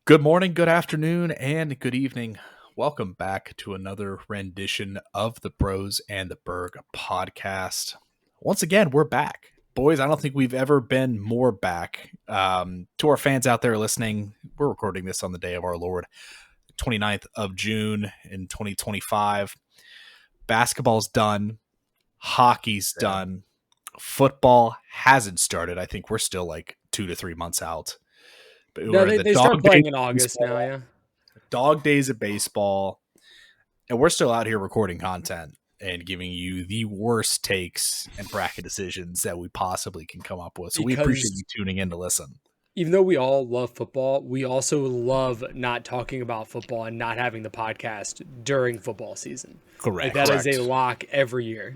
Good morning, good afternoon, and good evening. Welcome back to another rendition of the Bros and the Berg podcast. Once again, we're back. Boys, I don't think we've ever been more back. To our fans out there listening, we're recording this on the day of our Lord, 29th of June in 2025. Basketball's done. Hockey's done. Football hasn't started. I think we're still like 2 to 3 months out. But No, they start playing in August now, yeah. Dog days of baseball, and we're still out here recording content and giving you the worst takes and bracket decisions that we possibly can come up with. So we appreciate you tuning in to listen. Even though we all love football, we also love not talking about football and not having the podcast during football season. Correct. That is a lock every year.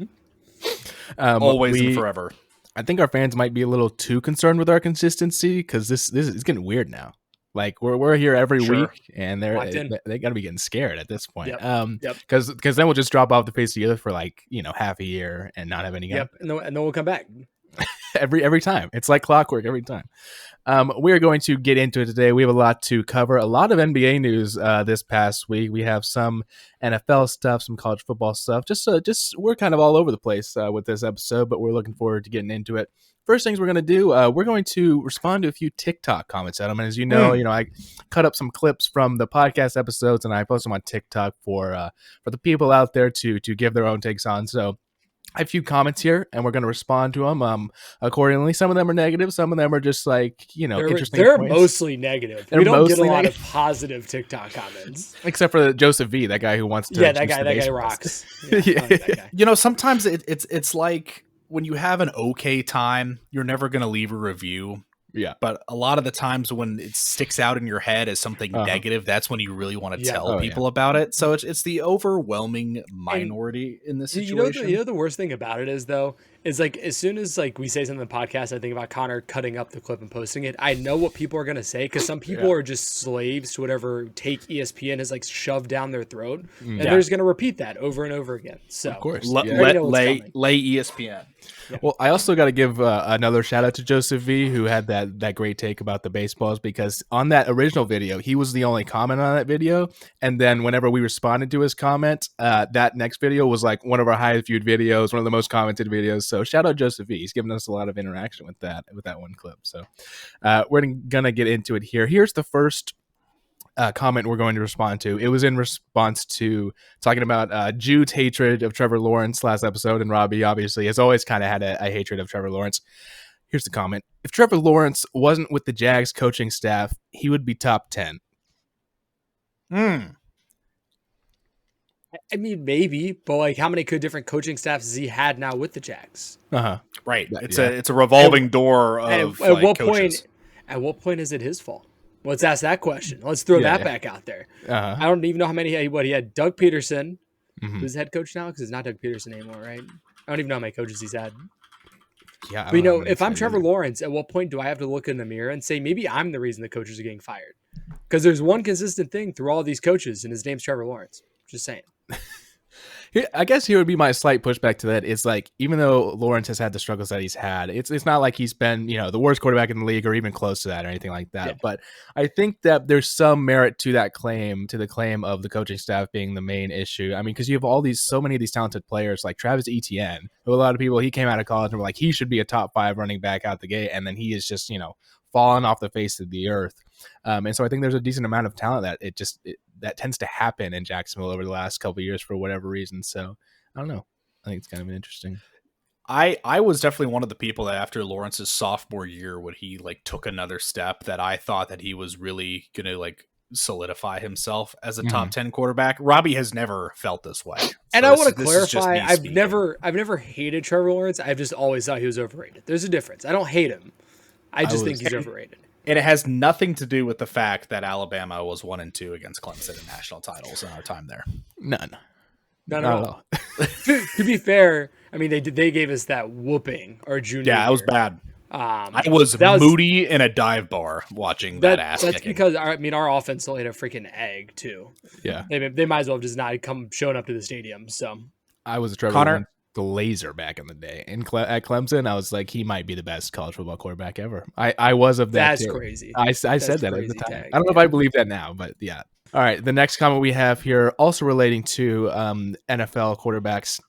Always and forever. I think our fans might be a little too concerned with our consistency because this is getting weird now. Like we're here every week, and they got to be getting scared at this point. Because then we'll just drop off the face of the earth for half a year and not have any. Yep, and then we'll come back every time. It's like clockwork every time. We are going to get into it today. We have a lot to cover. A lot of NBA news this past week. We have some NFL stuff, some college football stuff. Just we're kind of all over the place with this episode, but we're looking forward to getting into it. First things we're going to do, we're going to respond to a few TikTok comments, Adam. And as you know, I cut up some clips from the podcast episodes and I post them on TikTok for the people out there to give their own takes on. So I have a few comments here, and we're going to respond to them accordingly. Some of them are negative. Some of them are just interesting. They're mostly negative. We don't get a lot of positive TikTok comments. Except for Joseph V, that guy who wants to. Yeah, that guy rocks. Yeah, that guy. Sometimes it's like when you have an okay time, you're never going to leave a review. Yeah. But a lot of the times when it sticks out in your head as something negative, that's when you really want to tell people about it. So it's the overwhelming minority in this situation. You know the worst thing about it is, though, is like as soon as we say something in the podcast, I think about Connor cutting up the clip and posting it. I know what people are going to say because some people are just slaves to whatever take ESPN has shoved down their throat. And they're just going to repeat that over and over again. So of course, lay ESPN. Yeah. Well, I also got to give another shout out to Joseph V, who had that great take about the baseballs, because on that original video, he was the only comment on that video. And then whenever we responded to his comment, that next video was like one of our highest viewed videos, one of the most commented videos. So shout out Joseph V. He's given us a lot of interaction with that one clip. So we're going to get into it here. Here's the first comment we're going to respond to. It was in response to talking about Jude's hatred of Trevor Lawrence last episode, and Robbie obviously has always kind of had a hatred of Trevor Lawrence. Here's the comment: if Trevor Lawrence wasn't with the Jags coaching staff, he would be top 10. I mean, maybe, but how many different coaching staffs has he had now with the Jags? Right. It's a revolving door of at what point is it his fault? Let's ask that question. Let's throw that back out there. I don't even know how many he had. Doug Peterson, who's head coach now, because it's not Doug Peterson anymore, right? I don't even know how many coaches he's had. Yeah, but if I'm Trevor Lawrence, at what point do I have to look in the mirror and say maybe I'm the reason the coaches are getting fired? Because there's one consistent thing through all these coaches, and his name's Trevor Lawrence. Just saying. I guess here would be my slight pushback to that. It's even though Lawrence has had the struggles that he's had, it's not like he's been, the worst quarterback in the league or even close to that or anything like that. Yeah. But I think that there's some merit to that claim, to the claim of the coaching staff being the main issue. I mean, because you have so many of these talented players like Travis Etienne, who a lot of people, he came out of college and were like, he should be a top 5 running back out the gate. And then he is just, fallen off the face of the earth. And so I think there's a decent amount of talent that that tends to happen in Jacksonville over the last couple of years for whatever reason. So I don't know. I think it's kind of interesting. I was definitely one of the people that after Lawrence's sophomore year, when he took another step, that I thought that he was really going to solidify himself as a top 10 quarterback. Robbie has never felt this way. And I want to clarify, I've never hated Trevor Lawrence. I've just always thought he was overrated. There's a difference. I don't hate him. I just think he's overrated. And it has nothing to do with the fact that Alabama was 1-2 against Clemson in national titles in our time there. None at all. to be fair, I mean, they gave us that whooping our junior year. Yeah, it was bad. I was moody in a dive bar watching that ass That's kicking. because, our offense laid a freaking egg, too. Yeah. They might as well have just not showing up to the stadium, so. I was a Trevor Connor, Lawrence. laser back in the day. At Clemson, I was like, he might be the best college football quarterback ever. I was of that That's too. crazy. I That's said that at the crazy time. tag. I don't know if Yeah. I believe that now, but yeah. All right. The next comment we have here, also relating to NFL quarterbacks,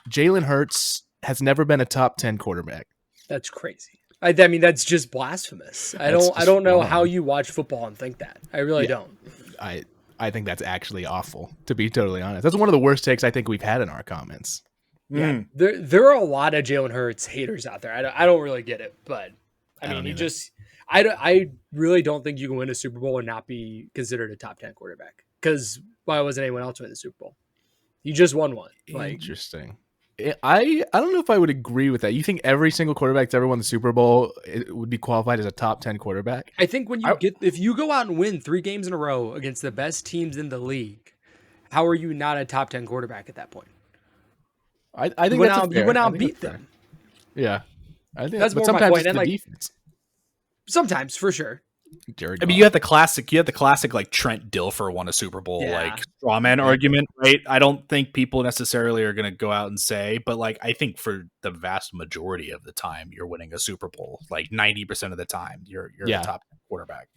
Jalen Hurts has never been a top 10 quarterback. That's crazy. I mean, that's just blasphemous. I don't know how you watch football and think that. I really don't. I think that's actually awful, to be totally honest. That's one of the worst takes I think we've had in our comments. Yeah, there are a lot of Jalen Hurts haters out there. I don't really get it, but I mean, I really don't think you can win a Super Bowl and not be considered a top 10 quarterback. Because why wasn't anyone else win the Super Bowl? You just won one. Interesting. I don't know if I would agree with that. You think every single quarterback that's ever won the Super Bowl would be qualified as a top 10 quarterback? I think if you go out and win 3 games in a row against the best teams in the league, how are you not a top 10 quarterback at that point? I think you went out and beat them. Yeah, I think that's more sometimes my point. It's and the defense. Sometimes, for sure. I mean, you had the classic like Trent Dilfer won a Super Bowl like strawman argument, right? I don't think people necessarily are going to go out and say, but like I think for the vast majority of the time, you're winning a Super Bowl. Like 90% of the time, you're the top quarterback.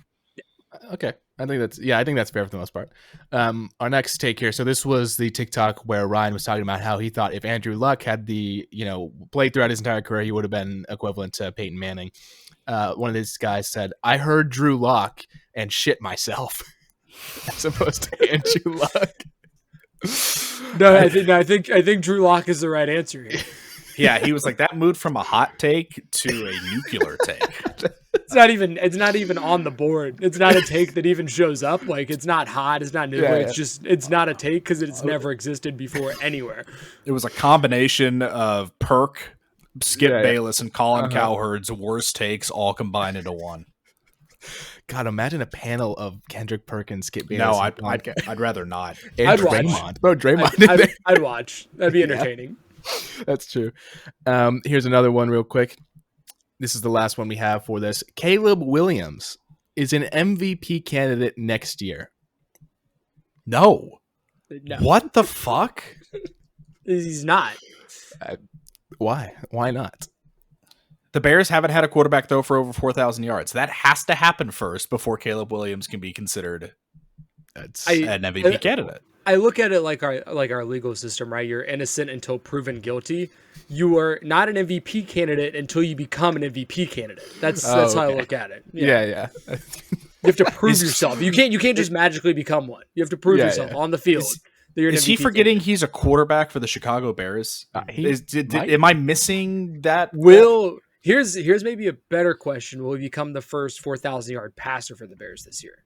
Okay, I think that's fair for the most part. Our next take here. So this was the TikTok where Ryan was talking about how he thought if Andrew Luck had played throughout his entire career, he would have been equivalent to Peyton Manning. One of these guys said, "I heard Drew Lock and shit myself," as opposed to Andrew Luck. No, I think Drew Lock is the right answer here. Yeah, he was like that moved from a hot take to a nuclear take. It's not even on the board. It's not a take that even shows up. Like it's not hot. It's not nuclear. Yeah. It's not a take because it's never existed before anywhere. It was a combination of Perk, Skip Bayless, and Colin Cowherd's worst takes all combined into one. God, imagine a panel of Kendrick Perkins, Skip Bayless. No, I'd rather not. And Draymond. Bro, Draymond. I'd watch. That'd be entertaining. That's true. Here's another one real quick. This is the last one we have for this. Caleb Williams is an MVP candidate next year. No. What the fuck? He's not. Why? Why not? The Bears haven't had a quarterback throw for over 4,000 yards. That has to happen first before Caleb Williams can be considered an MVP candidate. I look at it like our legal system, right? You're innocent until proven guilty. You are not an MVP candidate until you become an MVP candidate. That's how I look at it. Yeah. You have to prove yourself. You can't just magically become one. You have to prove yourself on the field. Is he forgetting he's a quarterback for the Chicago Bears? Am I missing that? Here's maybe a better question. Will he become the first 4,000-yard passer for the Bears this year?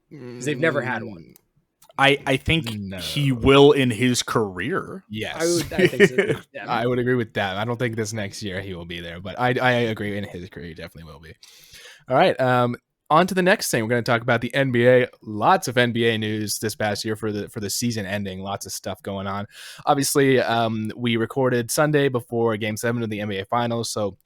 Because they've never had one. I think he will in his career. Yes. I think so. Yeah. I would agree with that. I don't think this next year he will be there, but I agree in his career he definitely will be. All right. On to the next thing. We're going to talk about the NBA. Lots of NBA news this past year for the season ending. Lots of stuff going on. Obviously, we recorded Sunday before Game 7 of the NBA Finals, so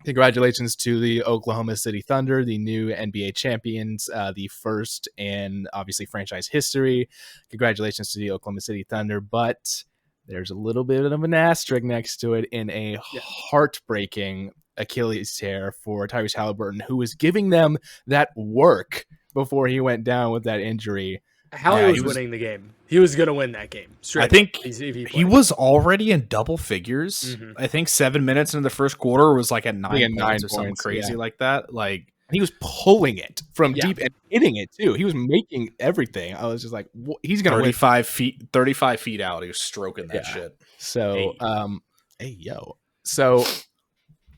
congratulations to the Oklahoma City Thunder, the new NBA champions, the first in obviously franchise history. Congratulations to the Oklahoma City Thunder, but there's a little bit of an asterisk next to it in a heartbreaking Achilles tear for Tyrese Halliburton, who was giving them that work before he went down with that injury. He was winning the game. He was going to win that game. I think he was already in double figures. Mm-hmm. I think 7 minutes into the first quarter was like at 9 points or something crazy like that. Like he was pulling it from deep and hitting it too. He was making everything. I was just like, he's going to 35 feet out. He was stroking that shit. So, So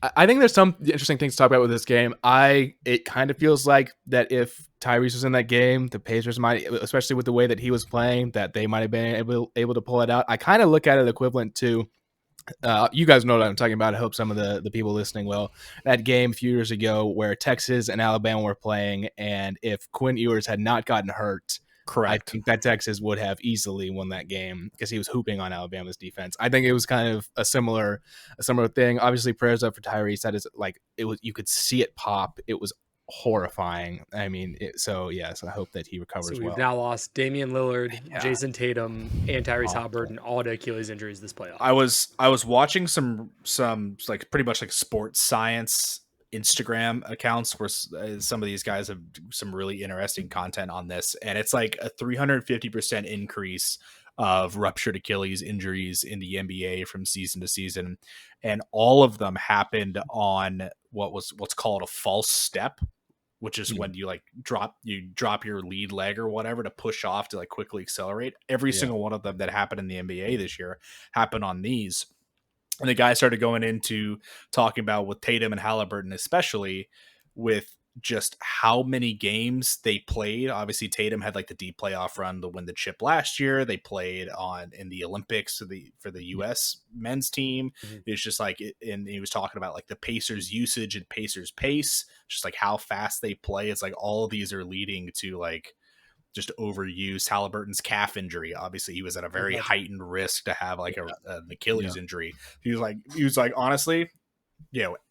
I think there's some interesting things to talk about with this game. It kind of feels like that if Tyrese was in that game, the Pacers might, especially with the way that he was playing, that they might have been able to pull it out. I kind of look at it equivalent to, you guys know what I'm talking about. I hope some of the people listening will. That game a few years ago where Texas and Alabama were playing, and if Quinn Ewers had not gotten hurt, correct, I think that Texas would have easily won that game because he was hooping on Alabama's defense. I think it was kind of a similar thing. Obviously, prayers up for Tyrese. That is like it was. You could see it pop. It was horrifying. I mean, so I hope that he So recovers we've well. now lost Damian Lillard, Yeah. Jason Tatum, and Tyrese Awful. Halliburton, all to Achilles injuries this playoff. I was watching some like pretty much like sports science Instagram accounts where some of these guys have some really interesting content on this, and it's like a 350% increase of ruptured Achilles injuries in the NBA from season to season, and all of them happened on what's called a false step, which is when you like drop your lead leg or whatever to push off to like quickly accelerate. Every single one of them that happened in the NBA this year happened on these. And the guy started going into talking about with Tatum and Halliburton, especially with just how many games they played. Obviously, Tatum had like the deep playoff run to win the chip last year. They played in the Olympics for the U.S. men's team. It's just like, and he was talking about like the Pacers usage and Pacers pace, just like how fast they play. It's like all of these are leading to like just overuse. Halliburton's calf injury. Obviously, he was at a very heightened risk to have like an Achilles injury. He was like, honestly,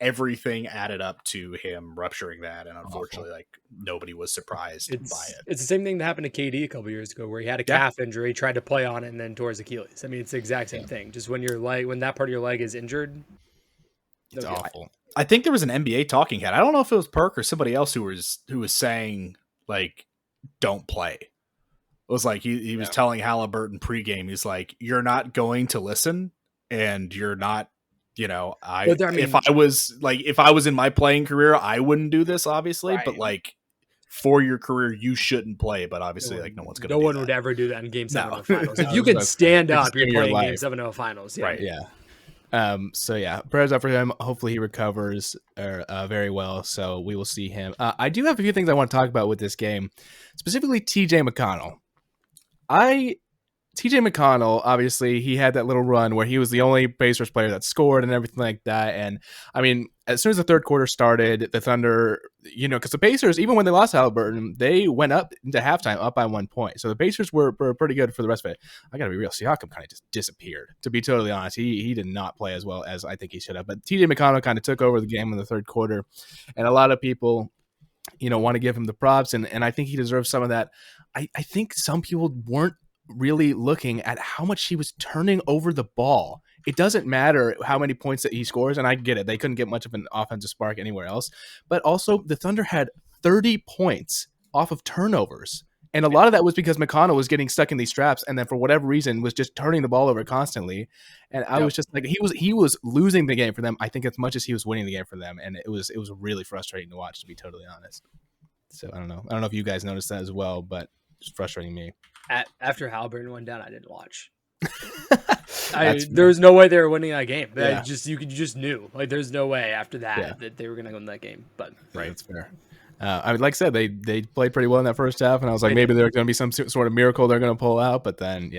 everything added up to him rupturing that, and unfortunately, like nobody was surprised by it. It's the same thing that happened to KD a couple years ago, where he had a calf injury, tried to play on it, and then tore his Achilles. I mean, it's the exact same thing. Just when that part of your leg is injured, it's awful. I think there was an NBA talking head. I don't know if it was Perk or somebody else who was saying like, don't play. It was like he was telling Halliburton pregame, he's like, you're not going to listen, and you're not, if I was in my playing career, I wouldn't do this, obviously, but like for your career, you shouldn't play. But obviously, like no one's gonna. No one would ever do that in Game 7 of finals. If you can stand up, you're playing Game 7 of finals. Yeah. Right. Yeah. Prayers up for him. Hopefully he recovers very well. So we will see him. I do have a few things I want to talk about with this game, specifically TJ McConnell. TJ McConnell, obviously, he had that little run where he was the only Pacers player that scored and everything like that. And I mean, as soon as the third quarter started, the Thunder, because the Pacers, even when they lost Halliburton, they went up into halftime up by 1 point. So the Pacers were pretty good for the rest of it. I got to be real. Siakam kind of just disappeared, to be totally honest. He did not play as well as I think he should have. But TJ McConnell kind of took over the game in the third quarter. And a lot of people, want to give him the props. And I think he deserves some of that. I think some people weren't really looking at how much he was turning over the ball. It doesn't matter how many points that he scores, and I get it. They couldn't get much of an offensive spark anywhere else. But also, the Thunder had 30 points off of turnovers. And a lot of that was because McConnell was getting stuck in these traps, and then for whatever reason was just turning the ball over constantly. And I was just like, he was losing the game for them, I think, as much as he was winning the game for them. And it was really frustrating to watch, to be totally honest. So I don't know. I don't know if you guys noticed that as well, but it's frustrating me. After Halliburton went down, I didn't watch. There was no way they were winning that game. Yeah. You just knew. Like, there's no way after that that they were going to win that game. But that's fair. I mean, like I said, they played pretty well in that first half, and I was like, maybe there's going to be some sort of miracle they're going to pull out. But then,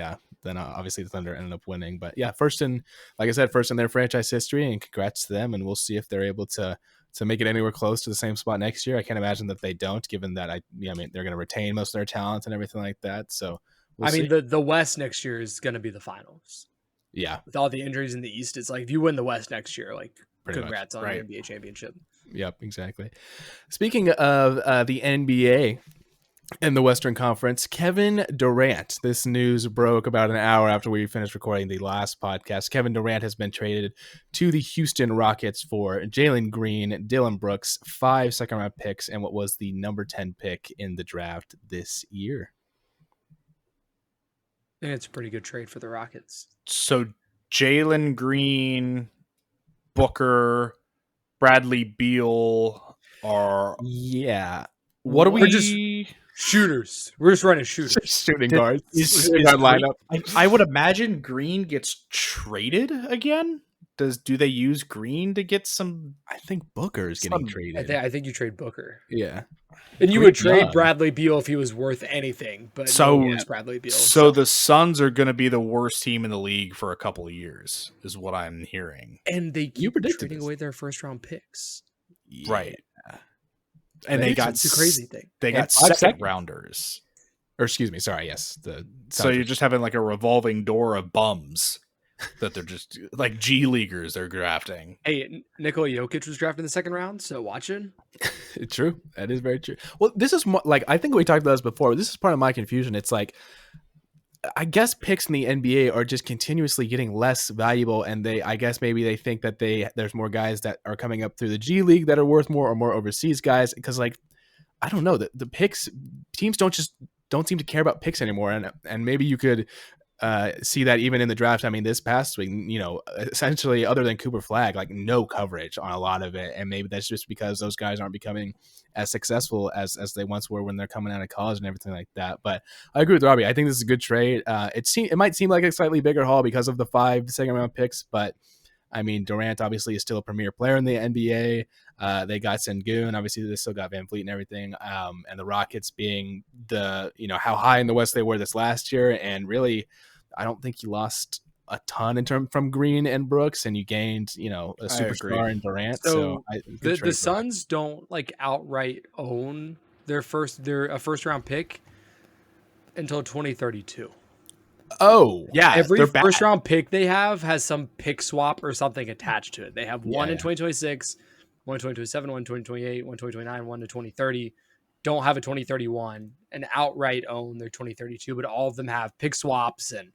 obviously the Thunder ended up winning. But yeah, first in their franchise history, and congrats to them. And we'll see if they're able to make it anywhere close to the same spot next year. I can't imagine that they don't, given that they're going to retain most of their talent and everything like that. So we'll see. The West next year is going to be the finals. Yeah, with all the injuries in the East, it's like if you win the West next year, like pretty congrats much. on the NBA championship. Yep, exactly. Speaking of the NBA in the Western Conference, Kevin Durant. This news broke about an hour after we finished recording the last podcast. Kevin Durant has been traded to the Houston Rockets for Jalen Green, Dylan Brooks, 5 second-round picks, and what was the number 10 pick in the draft this year. I think it's a pretty good trade for the Rockets. So Jalen Green, Booker, Bradley Beal are... Yeah. What are we... We're just shooters. We're just running shooters. Shooting guards. Lineup. I would imagine Green gets traded again. Do they use Green to get some? I think Booker is getting traded. I think you trade Booker. Yeah. And you would trade Bradley Beal if he was worth anything, but it's Bradley Beal. So the Suns are going to be the worst team in the league for a couple of years, is what I'm hearing. And they keep trading away their first round picks. Yeah. Right. And they got the crazy thing. They got second rounders. Or excuse me, sorry, yes. So you're just having like a revolving door of bums. that they're just like G leaguers they're drafting. Hey, Nikola Jokic was drafted in the second round, so watching. True. That is very true. Well, this is like, I think we talked about this before. This is part of my confusion. It's like, I guess picks in the NBA are just continuously getting less valuable, and I guess maybe they think that there's more guys that are coming up through the G League that are worth more, or more overseas guys. Because like, I don't know, the picks, teams don't seem to care about picks anymore, and maybe you could see that even in the draft. I mean, this past week, essentially, other than Cooper Flag, like no coverage on a lot of it, and maybe that's just because those guys aren't becoming as successful as they once were when they're coming out of college and everything like that. But I agree with Robbie. I think this is a good trade. It might seem like a slightly bigger haul because of the 5 second round picks, but I mean, Durant obviously is still a premier player in the NBA. They got Sengun. Obviously, they still got Van Vliet and everything. And the Rockets being how high in the West they were this last year, and really, I don't think you lost a ton from Green and Brooks, and you gained, a superstar in Durant. So the Suns don't like outright own their first round pick until 2032. Oh, yeah. Every first round pick they have has some pick swap or something attached to it. They have one in 2026, one in 2027, one in 2028, one in 2029, one in 2030. Don't have a 2031 and outright own their 2032, but all of them have pick swaps and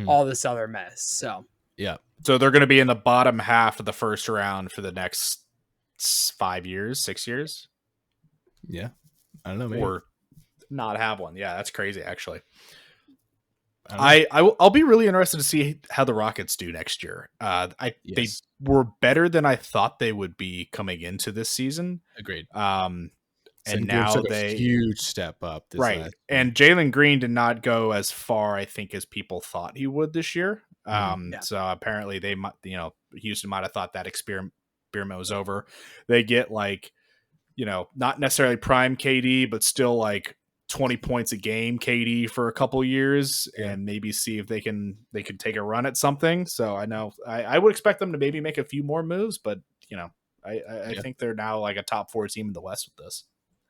all this other mess. So so they're going to be in the bottom half of the first round for the next 5 years, 6 years. Yeah, I don't know, maybe. Or not have one. Yeah, that's crazy. Actually, I'll be really interested to see how the Rockets do next year. They were better than I thought they would be coming into this season. Agreed. And now a huge step up. Right. And Jalen Green did not go as far, I think, as people thought he would this year. So apparently they might, Houston might have thought that experiment was over. They get like, not necessarily prime KD, but still like 20 points a game KD for a couple years, and maybe see if they can take a run at something. So I know I would expect them to maybe make a few more moves, but I think they're now like a top 4 team in the West with this.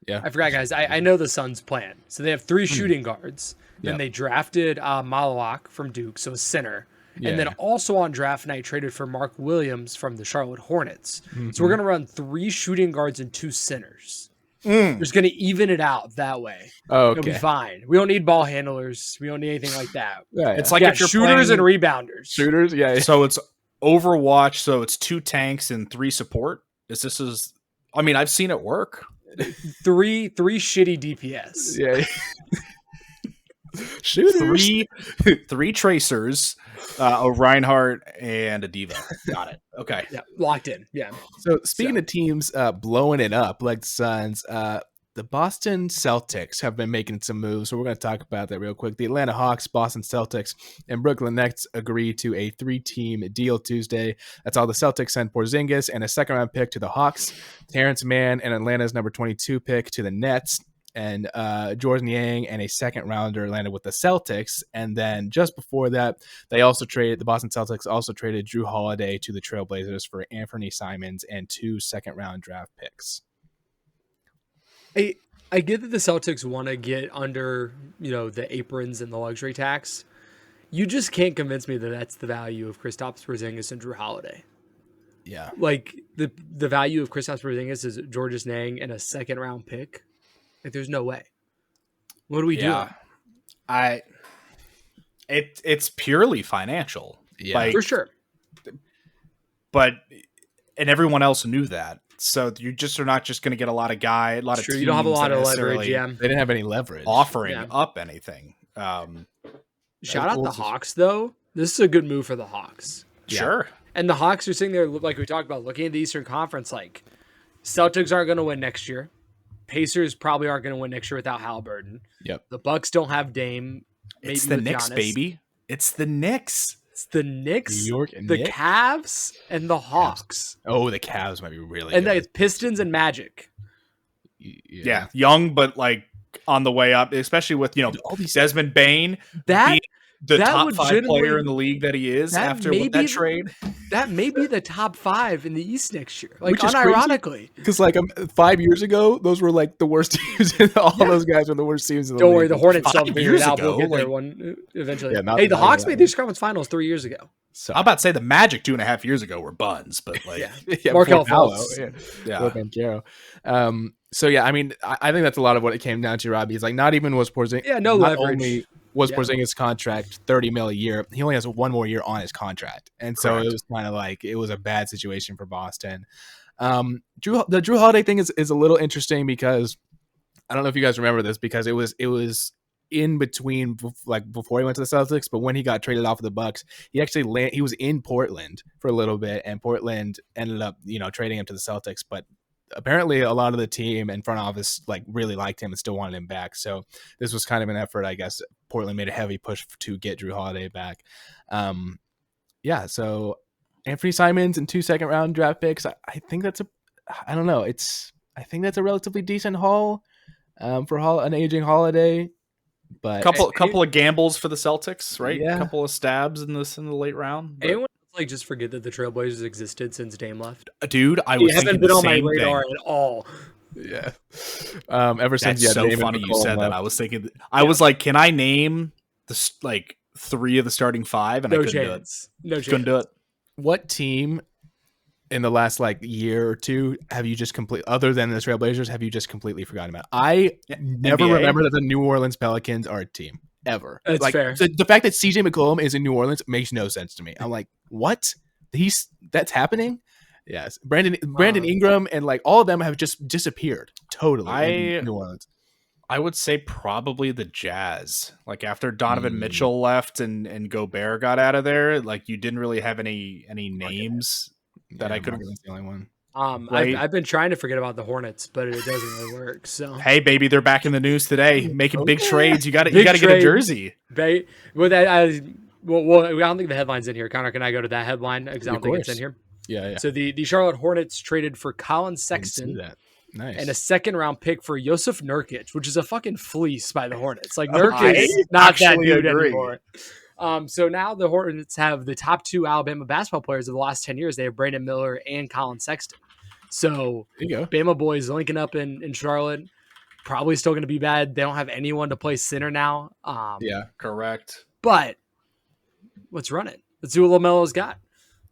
Yeah, I forgot, guys. I know the Suns' plan. So they have 3 shooting guards. Then they drafted Malawak from Duke, so a center. And then also on draft night traded for Mark Williams from the Charlotte Hornets. So we're going to run 3 shooting guards and 2 centers. We're just going to even it out that way. Oh, okay. It'll be fine. We don't need ball handlers. We don't need anything like that. It's like if you're shooters and rebounders. Shooters, So it's Overwatch, so it's 2 tanks and 3 support. I've seen it work. 3 shitty DPS. Yeah. Shooters. 3 tracers, a Reinhardt and a Diva. Got it. Okay. Yeah, locked in. Yeah. So speaking of teams blowing it up like the Suns, the Boston Celtics have been making some moves, so we're going to talk about that real quick. The Atlanta Hawks, Boston Celtics, and Brooklyn Nets agreed to a 3-team deal Tuesday. That's all. The Celtics sent Porzingis and a second-round pick to the Hawks, Terrence Mann and Atlanta's number 22 pick to the Nets, and Jordan Yang and a second-rounder landed with the Celtics. And then just before that, the Boston Celtics also traded Drew Holiday to the Trailblazers for Anthony Simons and 2 second-round draft picks. I get that the Celtics want to get under, the aprons and the luxury tax. You just can't convince me that that's the value of Kristaps Porzingis and Drew Holiday. Yeah. Like the value of Kristaps Porzingis is Georges Niang and a second round pick. Like there's no way. What do we do? It's purely financial. Yeah. For sure. And everyone else knew that. So you just are not just going to get a lot of teams. You don't have a lot of leverage. Yeah, they didn't have any leverage offering up anything. Shout out the Hawks though. This is a good move for the Hawks. Sure. And the Hawks are sitting there, like we talked about, looking at the Eastern Conference. Like Celtics aren't going to win next year. Pacers probably aren't going to win next year without Halliburton. Yep. The Bucks don't have Dame. It's the Knicks, baby. It's the Knicks. It's the Knicks, New York, the Knicks? Cavs, and the Hawks. Oh, the Cavs might be really and good. It's Pistons and Magic. Yeah, young, but like on the way up, especially with, Desmond Bane the that top 5 player legitimately- in the league that he is that after may that be- trade. That may be the top 5 in the East next year. Like, Which is crazy. unironically. Because like 5 years ago, those were like the worst teams. All those guys were the worst teams in the Don't league. worry, the Hornets 5 still figured years it out. ago, We'll get there like- one eventually. Yeah, not- hey, the not Hawks even made that the conference finals 3 years ago. So I'm about to say the Magic 2.5 years ago were buns, but like, yeah, Markelle before Paolo, Fultz. yeah. Before Banchero. So yeah, I mean, I think that's a lot of what it came down to, Robbie. It's like not even was Porzingis. Yeah, no not leverage. Only was Yeah. Porzingis' contract $30 million a year, he only has one more year on his contract, and so Correct. it was kind of like it was a bad situation for Boston. The Drew Holiday thing is a little interesting because I don't know if you guys remember this because it was in between, like before he went to the Celtics, but when he got traded off of the Bucks, he actually he was in Portland for a little bit, and Portland ended up trading him to the Celtics, but apparently a lot of the team and front office like really liked him and still wanted him back. So this was kind of an effort, I guess. Portland made a heavy push to get Drew Holiday back. So Anthony Simons and 2 second-round draft picks. I think that's I don't know. I think that's a relatively decent haul for an aging Holiday. But couple of gambles for the Celtics, right? Yeah. Couple of stabs in the late round. But- Anyone like just forget that the Trailblazers existed since Dame left? dude, I He was hasn't thinking been the on my same radar thing. at all. yeah, ever since That's so Dame and funny you McCollum said that. left. I was thinking, I was like, can I name the like 3 of the starting 5? And I No couldn't chance. No chance. do it. What team in the last like year or two have you just other than the Trailblazers, have you just completely forgotten about? I never NBA? remember that the New Orleans Pelicans are a team ever. That's like, fair. The fact that CJ McCollum is in New Orleans makes no sense to me. I'm like, what? That's happening? Yes. Brandon Ingram and like all of them have just disappeared totally in New Orleans. I would say probably the Jazz. Like after Donovan Mitchell left and Gobert got out of there, like you didn't really have any names that I could. Markkanen's the only one. Right. I've been trying to forget about the Hornets, but it doesn't really work. So Hey, baby, they're back in the news today, making big trades. You got to Big get a trade. jersey. well, I don't think the headline's in here. Connor, can I go to that headline? Because I don't think it's in here. Yeah. So the Charlotte Hornets traded for Colin Didn't see Sexton that. Nice. and a second-round pick for Yusuf Nurkic, which is a fucking fleece by the Hornets. Like I Nurkic is not that actually dude agree. anymore. So now the Hornets have the top 2 Alabama basketball players of the last 10 years. They have Brandon Miller and Colin Sexton. So there you go. Bama boys linking up in Charlotte. Probably still going to be bad. They don't have anyone to play center now. Yeah. Correct. But let's run it. Let's see what LaMelo's got.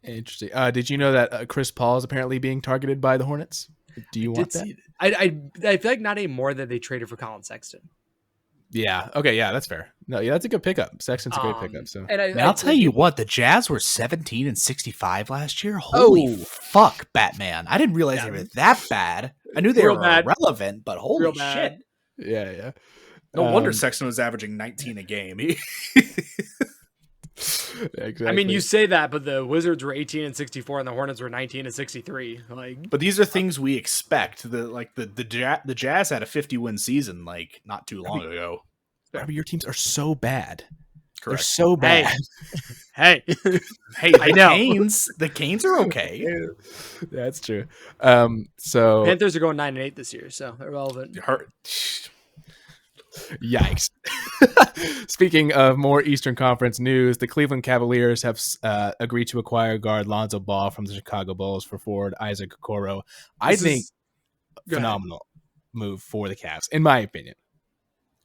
Interesting. Did you know that Chris Paul is apparently being targeted by the Hornets? Do you want that? I feel like not anymore that they traded for Colin Sexton. Yeah. Okay. Yeah, that's fair. No, yeah, that's a good pickup. Sexton's a great pickup. So And I'll tell you what, the Jazz were 17 and 65 last year. Holy fuck, Batman! I didn't realize they were that bad. I knew they Real were bad. irrelevant, but holy Real bad. shit! yeah. No wonder Sexton was averaging 19 a game. Exactly. I mean, you say that, but the Wizards were 18 and 64, and the Hornets were 19 and 63. Like, But these are things we expect. The Jazz had a 50-win season like not too long ago. Robbie, your teams are so bad. They're Correct. so bad. hey, Hey, I know. The Canes are okay. That's true. So Panthers are going 9 and 8 this year, so irrelevant. yikes. Speaking of more Eastern Conference news, the Cleveland Cavaliers have agreed to acquire guard Lonzo Ball from the Chicago Bulls for forward Isaac Okoro. I think phenomenal move for the Cavs, in my opinion.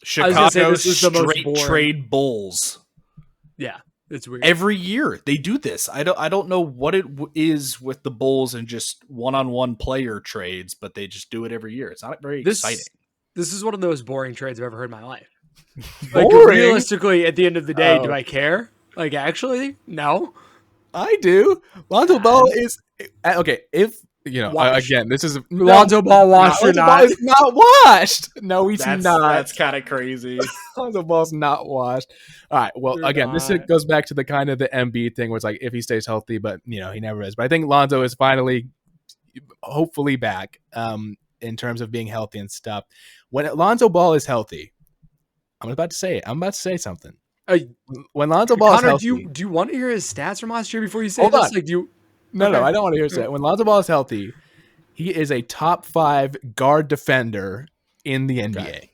Chicago this is the most straight boring. trade Bulls. Yeah, it's weird. Every year they do this. I don't know what it is with the Bulls and just one-on-one player trades, but they just do it every year. It's not very exciting. This is one of the most boring trades I've ever heard in my life. Like, Boring? realistically, at the end of the day, Oh. do I care? Like, actually, no. I do. Lonzo Ball is okay. If you know, Washed. again, this is Lonzo Ball washed or Lonzo not? Ball is not washed. No, he's not. That's kind of crazy. Lonzo Ball's not washed. All right. Well, You're again, this not. goes back to the kind of the Embiid thing where it's like if he stays healthy, but you know he never is. But I think Lonzo is finally, hopefully, back in terms of being healthy and stuff. When Lonzo Ball is healthy, I'm about to say it. I'm about to say something. When Lonzo Ball is Connor, healthy, do you want to hear his stats from last year before you say Hold this? on. Like, do you? No, Okay. I don't want to hear that. When Lonzo Ball is healthy, he is a top 5 guard defender in the NBA. Okay.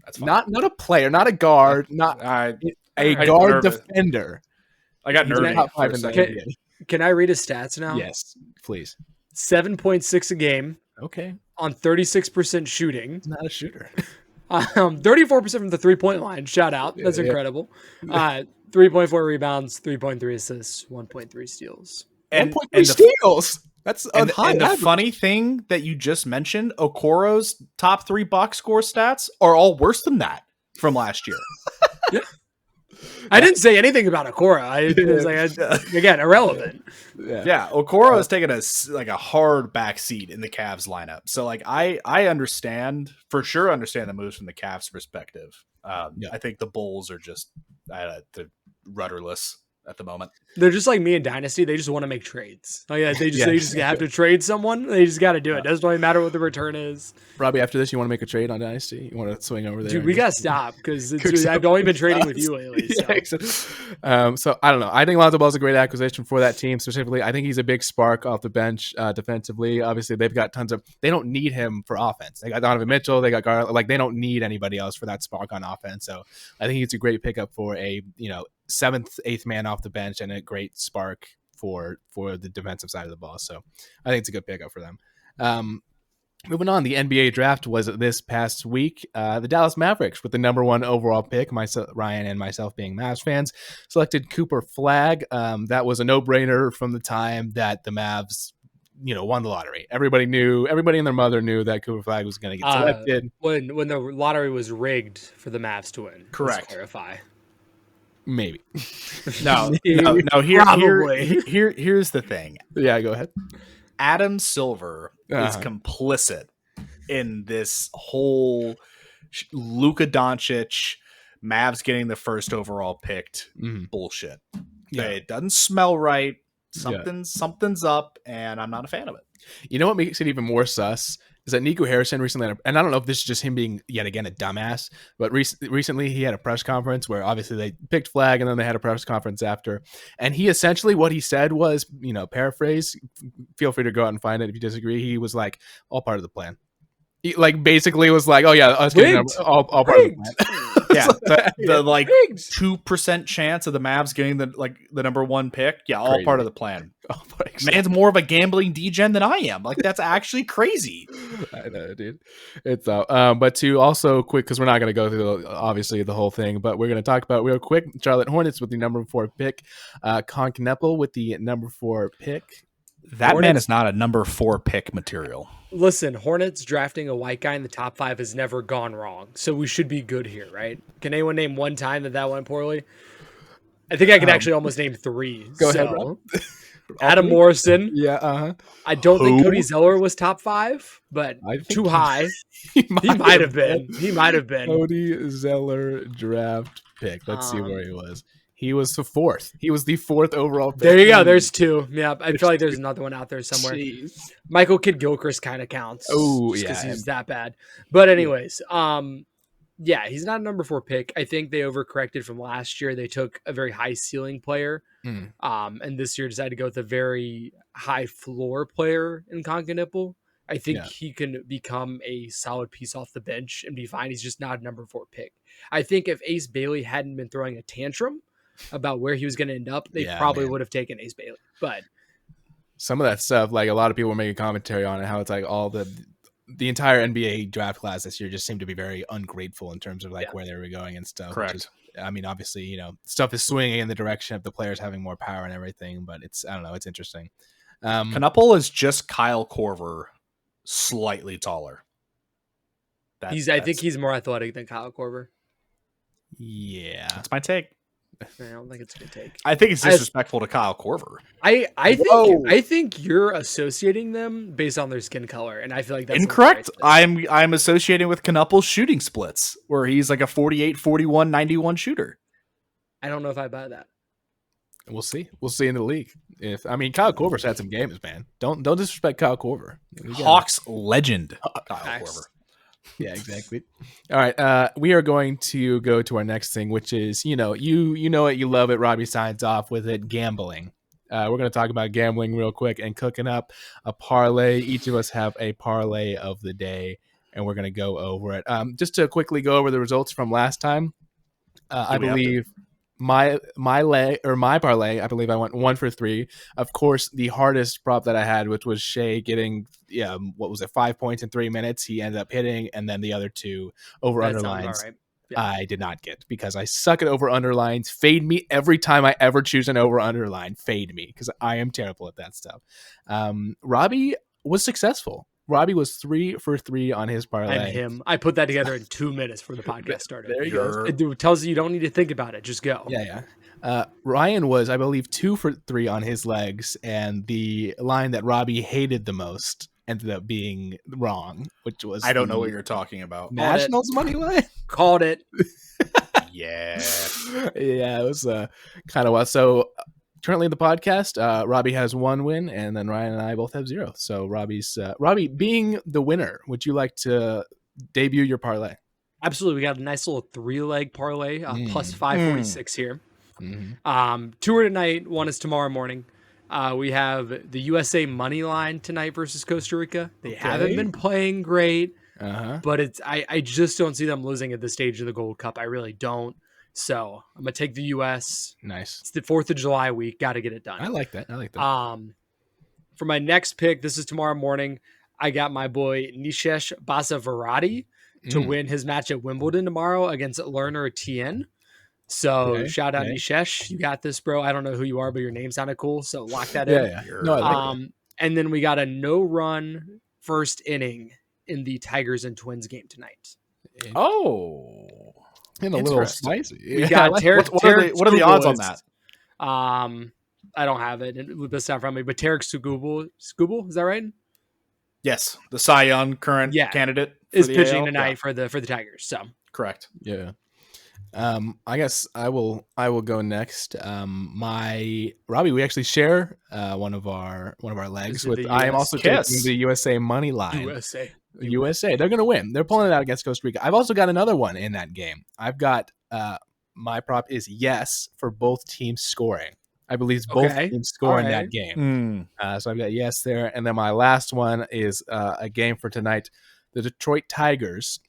That's fine. Not a player, not a guard, not A I- guard nervous. defender. I got He's nervous top for a 5 in the second. NBA. Can I read his stats now? Yes, please. 7.6 a game Okay, on 36% shooting. he's not a shooter. 34% from the 3-point line. Shout out. That's Yeah. incredible. 3.4 rebounds, 3.3 assists, 1.3 steals. 1.3 steals. That's a high and the average. funny thing that you just mentioned, Okoro's top 3 box score stats are all worse than that from last year. I didn't say anything about Okoro. I was like, again, irrelevant. Yeah, Okoro has taken a hard back seat in the Cavs lineup. So like I understand the moves from the Cavs perspective. I think the Bulls are just the rudderless at the moment. They're just like me in Dynasty. They just want to make trades. Like they just have to trade someone. They just got to do it. Doesn't really matter what the return is. Robbie, after this, you want to make a trade on Dynasty? You want to swing over there? Dude, we got to stop because I've only been trading with you lately. So. So I don't know. I think Lonzo Ball's a great acquisition for that team specifically. I think he's a big spark off the bench defensively. Obviously, they've got they don't need him for offense. They got Donovan Mitchell. They got Garland. Like they don't need anybody else for that spark on offense. So I think he's a great pickup for a 7th, 8th man off the bench and a great spark for the defensive side of the ball. So I think it's a good pickup for them. Moving on, the NBA draft was this past week. The Dallas Mavericks, with the number 1 overall pick, Ryan and myself being Mavs fans, selected Cooper Flagg. That was a no-brainer from the time that the Mavs won the lottery. Everybody and their mother knew that Cooper Flagg was going to get selected. When the lottery was rigged for the Mavs to win. Correct. Let's clarify. Maybe. No. Here's the thing. Yeah, go ahead. Adam Silver is complicit in this whole Luka Doncic, Mavs getting the first overall picked bullshit. Yeah. It doesn't smell right. Something's up, and I'm not a fan of it. You know what makes it even more sus is that Nico Harrison recently, and I don't know if this is just him being yet again a dumbass, but recently he had a press conference where obviously they picked Flagg and then they had a press conference after, and he essentially what he said was, paraphrase, feel free to go out and find it if you disagree. He was like, all part of the plan. He basically was like, oh yeah, us getting all part of the plan. Yeah, the 2% chance of the Mavs getting the number 1 pick. Yeah, all crazy. part of the plan. Man's more of a gambling degen than I am. Like that's actually crazy. I know, dude. It's but to also quick, because we're not going to go through obviously the whole thing, but we're going to talk about real quick. Charlotte Hornets with the number 4 pick, Con Kneppel with the number 4 pick. That man is not a number 4 pick material. Listen, Hornets drafting a white guy in the top 5 has never gone wrong, so we should be good here, right? Can anyone name one time that went poorly? I think I can actually almost name 3. Go ahead, Rob. Adam Morrison. Yeah, I don't think Cody Zeller was top 5, but too high. He might have been. He might have been. Cody Zeller draft pick. Let's see where he was. He was the 4th. He was the 4th overall pick. There you go. There's 2. Yeah, I feel like there's another one out there somewhere. Jeez. Michael Kidd-Gilchrist kind of counts. Oh, yeah. Because he's that bad. But anyways, yeah, he's not a number 4 pick. I think they overcorrected from last year. They took a very high ceiling player. And this year decided to go with a very high floor player in Con Kneppel. I think he can become a solid piece off the bench and be fine. He's just not a number 4 pick. I think if Ace Bailey hadn't been throwing a tantrum about where he was going to end up, they probably would have taken Ace Bailey. But some of that stuff, like a lot of people were making commentary on it, how it's like all the entire NBA draft class this year just seemed to be very ungrateful in terms of where they were going and stuff. Correct. I mean, obviously, stuff is swinging in the direction of the players having more power and everything, but I don't know, it's interesting. Knuppel is just Kyle Korver, slightly taller. I think he's more athletic than Kyle Korver. Yeah. That's my take. I don't think it's a good take. I think it's disrespectful to Kyle Korver. I think you're associating them based on their skin color, and I feel like that's incorrect. I'm associating with Knuppel's shooting splits, where he's like a 48, 41, 91 shooter. I don't know if I buy that. We'll see. We'll see in the league. Kyle Korver's had some games, man. Don't disrespect Kyle Korver. Hawks legend, Kyle Korver. Yeah, exactly. All right, we are going to go to our next thing, which is you know it, you love it. Robbie signs off with it. Gambling. We're going to talk about gambling real quick and cooking up a parlay. Each of us have a parlay of the day, and we're going to go over it. Just to quickly go over the results from last time. I believe my parlay, I believe I went 1 for 3. Of course, the hardest prop that I had, which was Shea getting 5 points in 3 minutes. He ended up hitting, and then the other 2 over That sounds underlines. about right. Yeah. I did not get because I suck at over underlines. Fade me every time I ever choose an over underline. Fade me because I am terrible at that stuff. Robbie was successful. Robbie was 3 for 3 on his parlay. I'm him. I put that together in 2 minutes before the podcast started. There you go. It tells you don't need to think about it. Just go. Yeah. Ryan was, I believe, 2 for 3 on his legs, and the line that Robbie hated the most ended up being wrong, which was I don't know what you're talking about. Nationals money line. Called it. Yeah. Yeah, it was kind of wild. So currently in the podcast, Robbie has 1 win, and then Ryan and I both have 0. So Robbie, being the winner, would you like to debut your parlay? Absolutely. We got a nice little 3-leg parlay, plus 546 here. Mm-hmm. 2 are tonight. 1 is tomorrow morning. We have the USA money line tonight versus Costa Rica. They haven't been playing great, but I just don't see them losing at this stage of the Gold Cup. I really don't. So I'm gonna take the US. Nice. It's the 4th of July week. Got to get it done. I like that. For my next pick, this is tomorrow morning. I got my boy Nishesh Basavarati to win his match at Wimbledon tomorrow against Lerner Etienne. So shout out Nishesh. You got this, bro. I don't know who you are, but your name sounded cool. So lock that in. Yeah. No, I like that. And then we got a no-run first inning in the Tigers and Twins game tonight. Oh. And a little spicy. We got Tarek. What are the odds on that? I don't have it. This not from me, but Tarek Skubal, is that right? Yes, the Cy Young current candidate is pitching tonight for the Tigers. So correct. Yeah. I guess I will go next. Robbie, we actually share one of our legs with. I am also taking the USA money line. USA, they're gonna win. They're pulling it out against Costa Rica. I've also got another one in that game. I've got my prop is yes for both teams scoring. I believe both teams score in that game. So I've got yes there, and then my last one is a game for tonight. The Detroit Tigers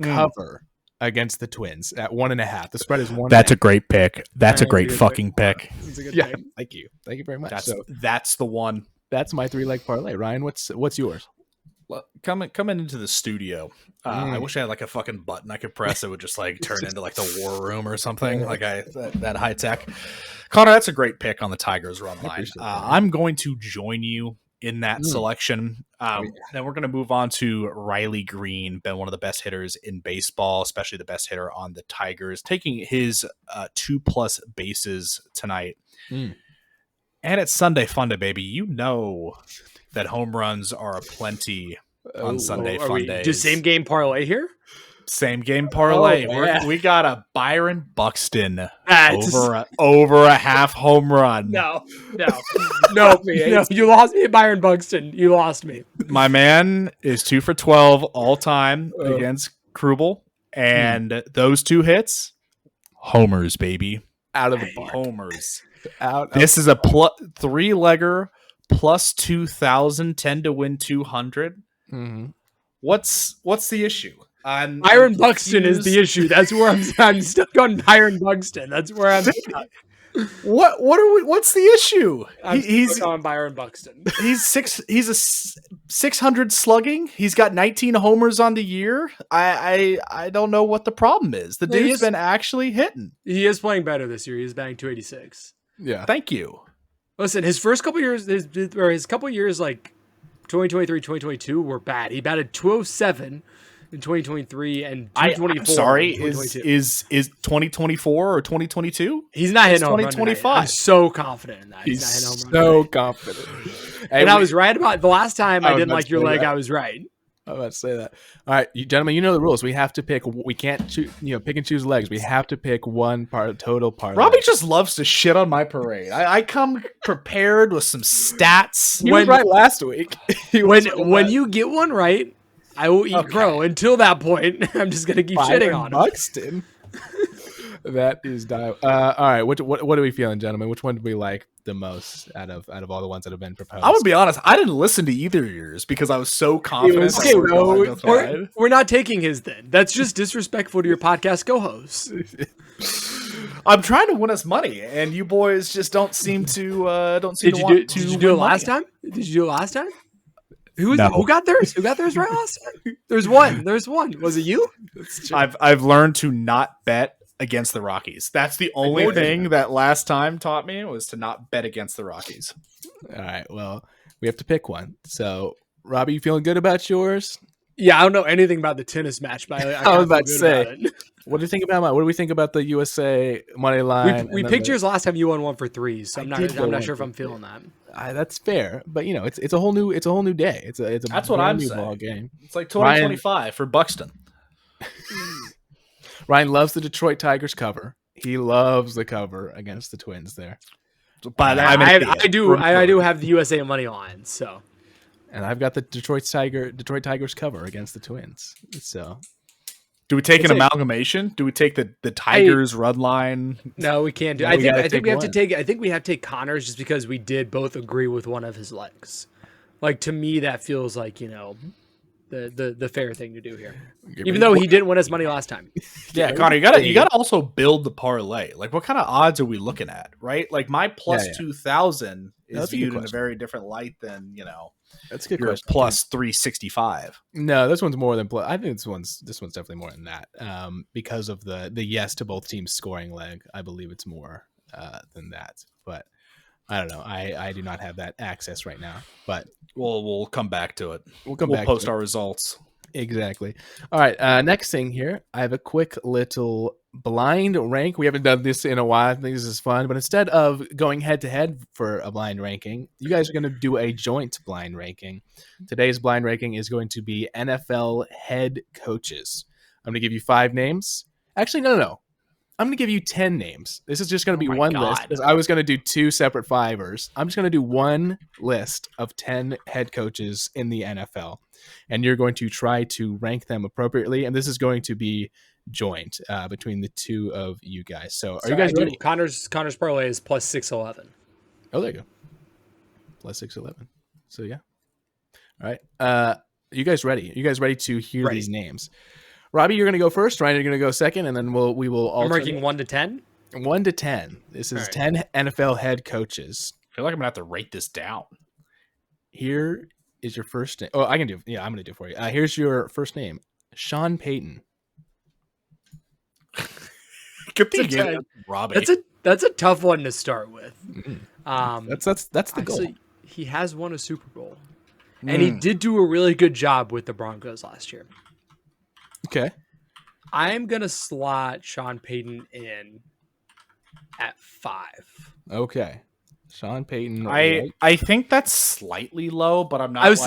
cover against the Twins at 1.5. The spread is 1. That's a great pick. That's a great fucking pick. Yeah, thank you very much. That's the one. That's my 3-leg parlay. Ryan, what's yours? Coming into the studio, I wish I had like a fucking button I could press. It would just like turn into like the war room or something. Like that high tech. Connor, that's a great pick on the Tigers run line. I'm going to join you in that selection. Then we're going to move on to Riley Green, been one of the best hitters in baseball, especially the best hitter on the Tigers, taking his 2+ bases tonight. And it's Sunday Funday, baby. You know that home runs are aplenty on Sunday Fundays. Do same game parlay here? Same game parlay. We got a Byron Buxton over a half home run. No. You lost me at Byron Buxton. You lost me. My man is 2 for 12 all time against Krubel, and those 2 hits, homers, baby, out of the park. Homers. This is a 3-legger plus 2,000, 10 to win 200. What's the issue? Byron Buxton is the issue. That's where I'm stuck on Byron Buxton. That's where I'm stuck. What's the issue? He's on Byron Buxton. He's a 600 slugging. He's got 19 homers on the year. I don't know what the problem is. The dude's been actually hitting. He is playing better this year. He's batting 286. Yeah. Thank you. Listen, his first couple years, his couple years like 2023, 2022 were bad. He batted 207 in 2023 and 224. I'm sorry, is 2024 or 2022? He's not hitting home run 2025. I'm so confident in that. He's not hitting home so run confident. And I was right about the last time I didn't like your leg. I was right. I was about to say that. All right, gentlemen, you know the rules. We have to pick. We can't pick and choose legs. We have to pick one total parlay. Robbie just loves to shit on my parade. I come prepared with some stats. He was right last week. When you get one right, I will eat crow. Until that point, I'm just gonna keep shitting on him. Buxton. That is all right. What are we feeling, gentlemen? Which one do we like the most out of all the ones that have been proposed? I'm gonna be honest. I didn't listen to either of yours because I was so confident. We're not taking his then. That's just disrespectful to your podcast co-host. I'm trying to win us money, and you boys just don't seem to Did you want do? to Did you do it win last money. time? Did you do it last time? Who was No. Who got theirs? Who got theirs right last time? There's one. Was it you? I've learned to not bet against the Rockies. That's the only told you. thing that last time taught me was to not bet against the Rockies. All right. Well, we have to pick one. So, Robbie, you feeling good about yours? Yeah, I don't know anything about the tennis match, but I was about to say. about it. What do you think about what do we think about the USA money line? We picked yours last time. You won 1 for 3, so I'm did go not 1 sure if for I'm feeling that. That's fair, but it's a whole new day. It's a That's what brand I'm new saying. ball game. It's like 2025 for Buxton. Ryan loves the Detroit Tigers cover. He loves the cover against the Twins there. But I do have the USA money line, so. And I've got the Detroit Tigers cover against the Twins. So, do we take an amalgamation? Do we take the Tigers run line? No, we can't do. I think we have to take. I think we have to take Connor's just because we did both agree with one of his legs. Like, to me, that feels like the fair thing to do here. Even though he didn't win us money last time. Yeah, Connor, you gotta also build the parlay. Like, what kind of odds are we looking at, right? Like, my plus 2,000 is viewed in a very different light than that's a good your question. Plus 365. No, this one's more than plus. I think this one's definitely more than that. Because of the yes to both teams scoring leg, I believe it's more than that. But I don't know. I do not have that access right now. But we'll come back to it. We'll post our results. Exactly. All right. Next thing here, I have a quick little blind rank. We haven't done this in a while. I think this is fun. But instead of going head to head for a blind ranking, you guys are going to do a joint blind ranking. Today's blind ranking is going to be NFL head coaches. I'm going to give you 5 names. Actually, no. I'm going to give you 10 names. This is just going to be one list because I was going to do 2 separate fivers. I'm just going to do one list of 10 head coaches in the NFL, and you're going to try to rank them appropriately. And this is going to be joint between the two of you guys. So are you guys ready? Connor's parlay is plus 611. Oh, there you go. Plus 611. So yeah. All right. You guys ready? You guys ready to hear these names? Robbie, you're going to go first. Ryan, you're going to go second, and then we will alternate. I'm ranking 1 to 10? 1 to 10. This is 10 NFL head coaches. I feel like I'm going to have to rate this down. Here is your first name. Oh, I can do it. Yeah, I'm going to do it for you. Here's your first name. Sean Payton. Good thing, Robbie. That's a tough one to start with. Mm-hmm. That's the goal. He has won a Super Bowl, and he did do a really good job with the Broncos last year. Okay. I'm going to slot Sean Payton in at 5. Okay. Sean Payton. I think that's slightly low, but I'm not. I was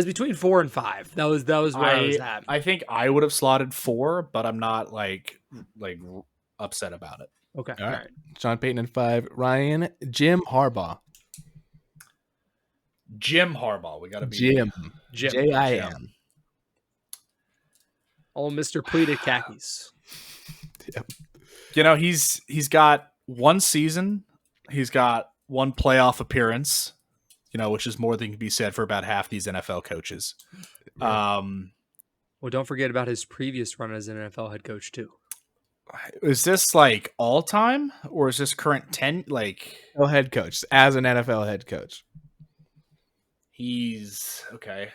between 4 and 5. That was where I was at. I think I would have slotted 4, but I'm not like upset about it. Okay. All right. Sean Payton at 5. Ryan, Jim Harbaugh. Jim Harbaugh. We got to be Jim. J-I-M. Oh, Mr. Pleated Khakis. Yep. He's got 1 season. He's got 1 playoff appearance, which is more than can be said for about half these NFL coaches. Right. Well, don't forget about his previous run as an NFL head coach too. Is this like all time or is this current 10? NFL head coach as an NFL head coach. He's okay.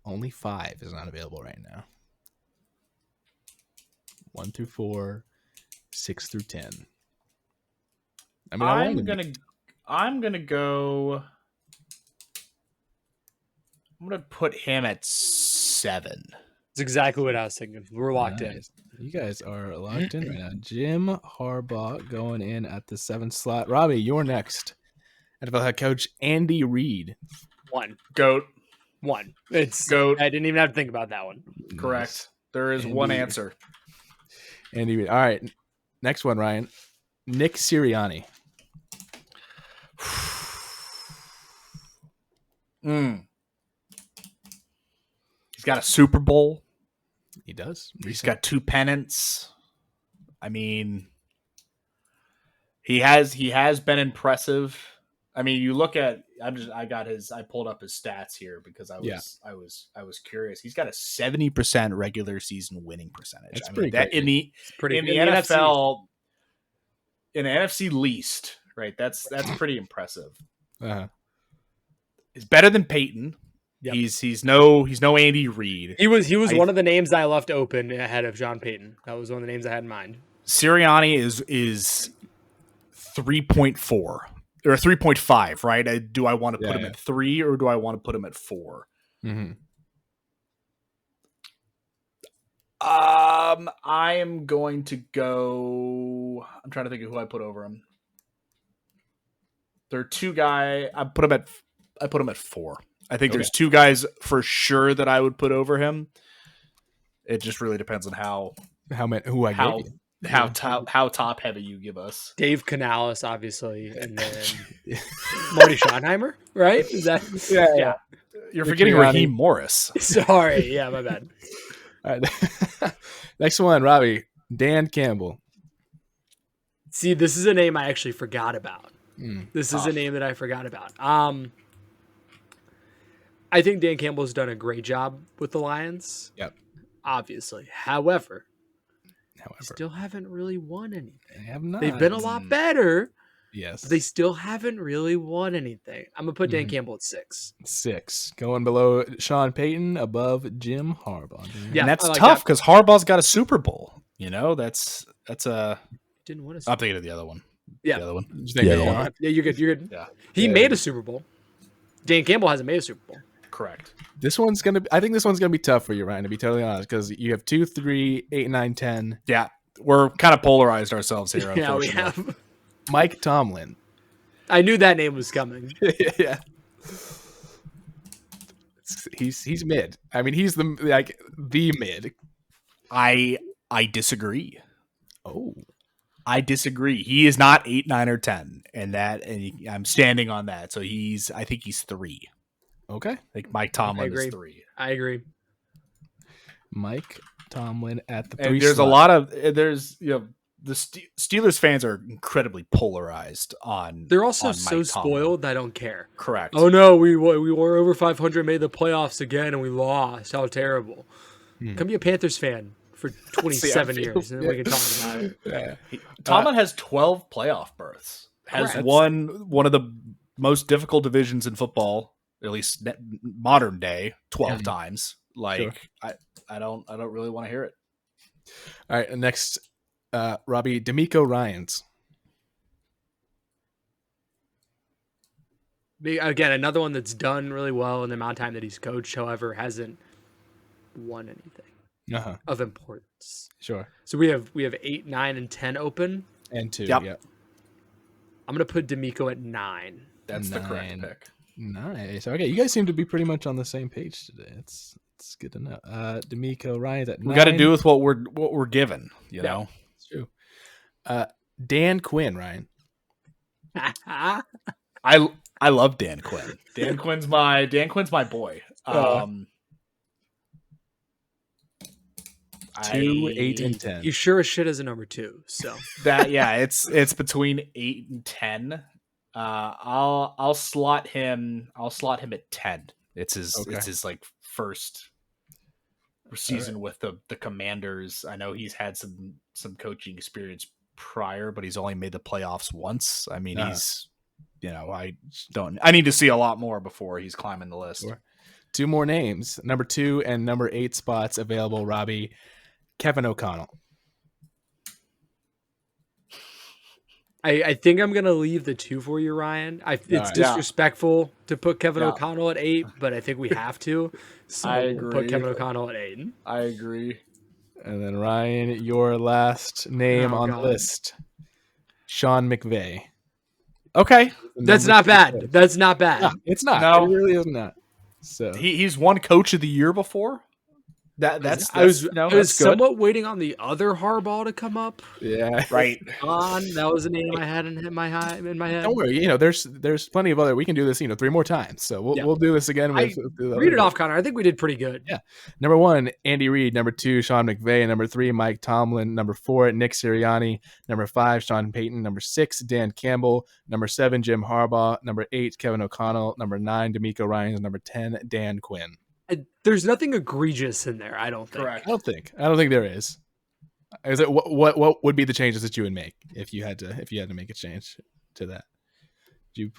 Only 5 is not available right now. 1 through 4, 6 through 10. I mean, I'm gonna go. I'm gonna put him at 7. That's exactly what I was thinking. We're locked in. You guys are locked in right now. Jim Harbaugh going in at the 7th slot. Robbie, you're next. NFL head coach Andy Reid. 1. Goat. 1. It's Goat. I didn't even have to think about that one. Correct. Nice. There is one answer. Andy Reid. All right. Next one, Ryan. Nick Sirianni. He's got a Super Bowl. He does. He's got 2 pennants. I mean, he has been impressive I mean, you look at I pulled up his stats here because I was curious. He's got a 70% regular season winning percentage. That's I mean, pretty that great. in the NFL in NFC least, right? That's pretty impressive. Uh-huh. It's better than Peyton. Yep. He's no Andy Reid. He was one of the names I left open ahead of John Payton. That was one of the names I had in mind. Sirianni is 3.4 or 3.5, right? Do I want to put him at 3 or do I want to put him at 4? Mm-hmm. I am going to go. I'm trying to think of who I put over him. There are two guys. I put him at 4. I think there's two guys for sure that I would put over him. It just really depends on how top heavy you give us. Dave Canales, obviously, and then Marty Schottenheimer, right? Is that yeah. You're forgetting Raheem Morris. Sorry, yeah, my bad. All right. Next one, Robbie. Dan Campbell. See, this is a name I actually forgot about. This is a name that I forgot about. I think Dan Campbell's done a great job with the Lions. Yep. Obviously. However, still haven't really won anything. They have not. They've been a lot better. Yes. But they still haven't really won anything. I'm going to put Dan Campbell at 6. 6. Going below Sean Payton, above Jim Harbaugh. Yeah, and that's tough because Harbaugh's got a Super Bowl. You know, that's a... Didn't win a Super Bowl. I'm thinking of the other one. Yeah. The other one. Yeah, you're good. You're good. Yeah. He made a Super Bowl. Dan Campbell hasn't made a Super Bowl. Correct. I think this one's gonna be tough for you, Ryan, to be totally honest, because you have 2, 3, 8, 9, 10. Yeah, we're kind of polarized ourselves here. Yeah, we have. Mike Tomlin. I knew that name was coming. Yeah, he's mid. I mean, he's the mid. I disagree. Oh, I disagree. He is not 8, 9, or 10, and I'm standing on that. So I think he's 3. Okay. I think Mike Tomlin is 3. I agree. Mike Tomlin at the 3. There's slot. The Steelers fans are incredibly polarized on. They're also so spoiled. I don't care. Correct. Oh no, we were over 500, made the playoffs again, and we lost. How terrible! Come be a Panthers fan for 27 years, and then we can talk about it. Yeah. Tomlin has 12 playoff berths. Has won one of the most difficult divisions in football, at least modern day, 12 times. Sure. I don't really want to hear it. All right, next, Robbie, D'Amico Ryans. Again, another one that's done really well in the amount of time that he's coached, however, hasn't won anything of importance. Sure. So we have 8, 9, and 10 open. And 2, yep. I'm going to put D'Amico at 9. That's the correct pick. Nice. Okay, you guys seem to be pretty much on the same page today. It's good to know. D'Amico Ryans at 9. We got to do with what we're given. You know, it's true. Dan Quinn, Ryan. I love Dan Quinn. Dan Quinn's my boy. 2, 8, and 10. He sure as shit is a number 2. So it's between 8 and 10. I'll slot him at 10. It's his like first season with the Commanders. I know he's had some coaching experience prior, but he's only made the playoffs once. I mean, he's I need to see a lot more before he's climbing the list. Sure. 2 more names, number 2 and number 8 spots available, Robbie. Kevin O'Connell. I think I'm going to leave the 2 for you, Ryan. It's disrespectful to put Kevin O'Connell at 8, but I think we have to. So I agree. Put Kevin O'Connell at 8. I agree. And then, Ryan, your last name on the list. Sean McVay. Okay. That's not bad. That's not bad. No, it's not. No. It really is not. So he's won Coach of the Year before. That's I was no, I was that's good. somewhat waiting on the other Harbaugh to come up. Yeah. Right. That was a name I had in my head. Don't worry. There's plenty of other. We can do this. 3 more times. So we'll do this again. With the Read it other. off, Connor. I think we did pretty good. Yeah. Number 1, Andy Reid. Number 2, Sean McVay. Number 3, Mike Tomlin. Number 4, Nick Sirianni. Number 5, Sean Payton. Number 6, Dan Campbell. Number 7, Jim Harbaugh. Number 8, Kevin O'Connell. Number 9, D'Amico Ryans. Number 10, Dan Quinn. There's nothing egregious in there, I don't think. Correct. I don't think there is. Is it what would be the changes that you would make if you had to make a change to that?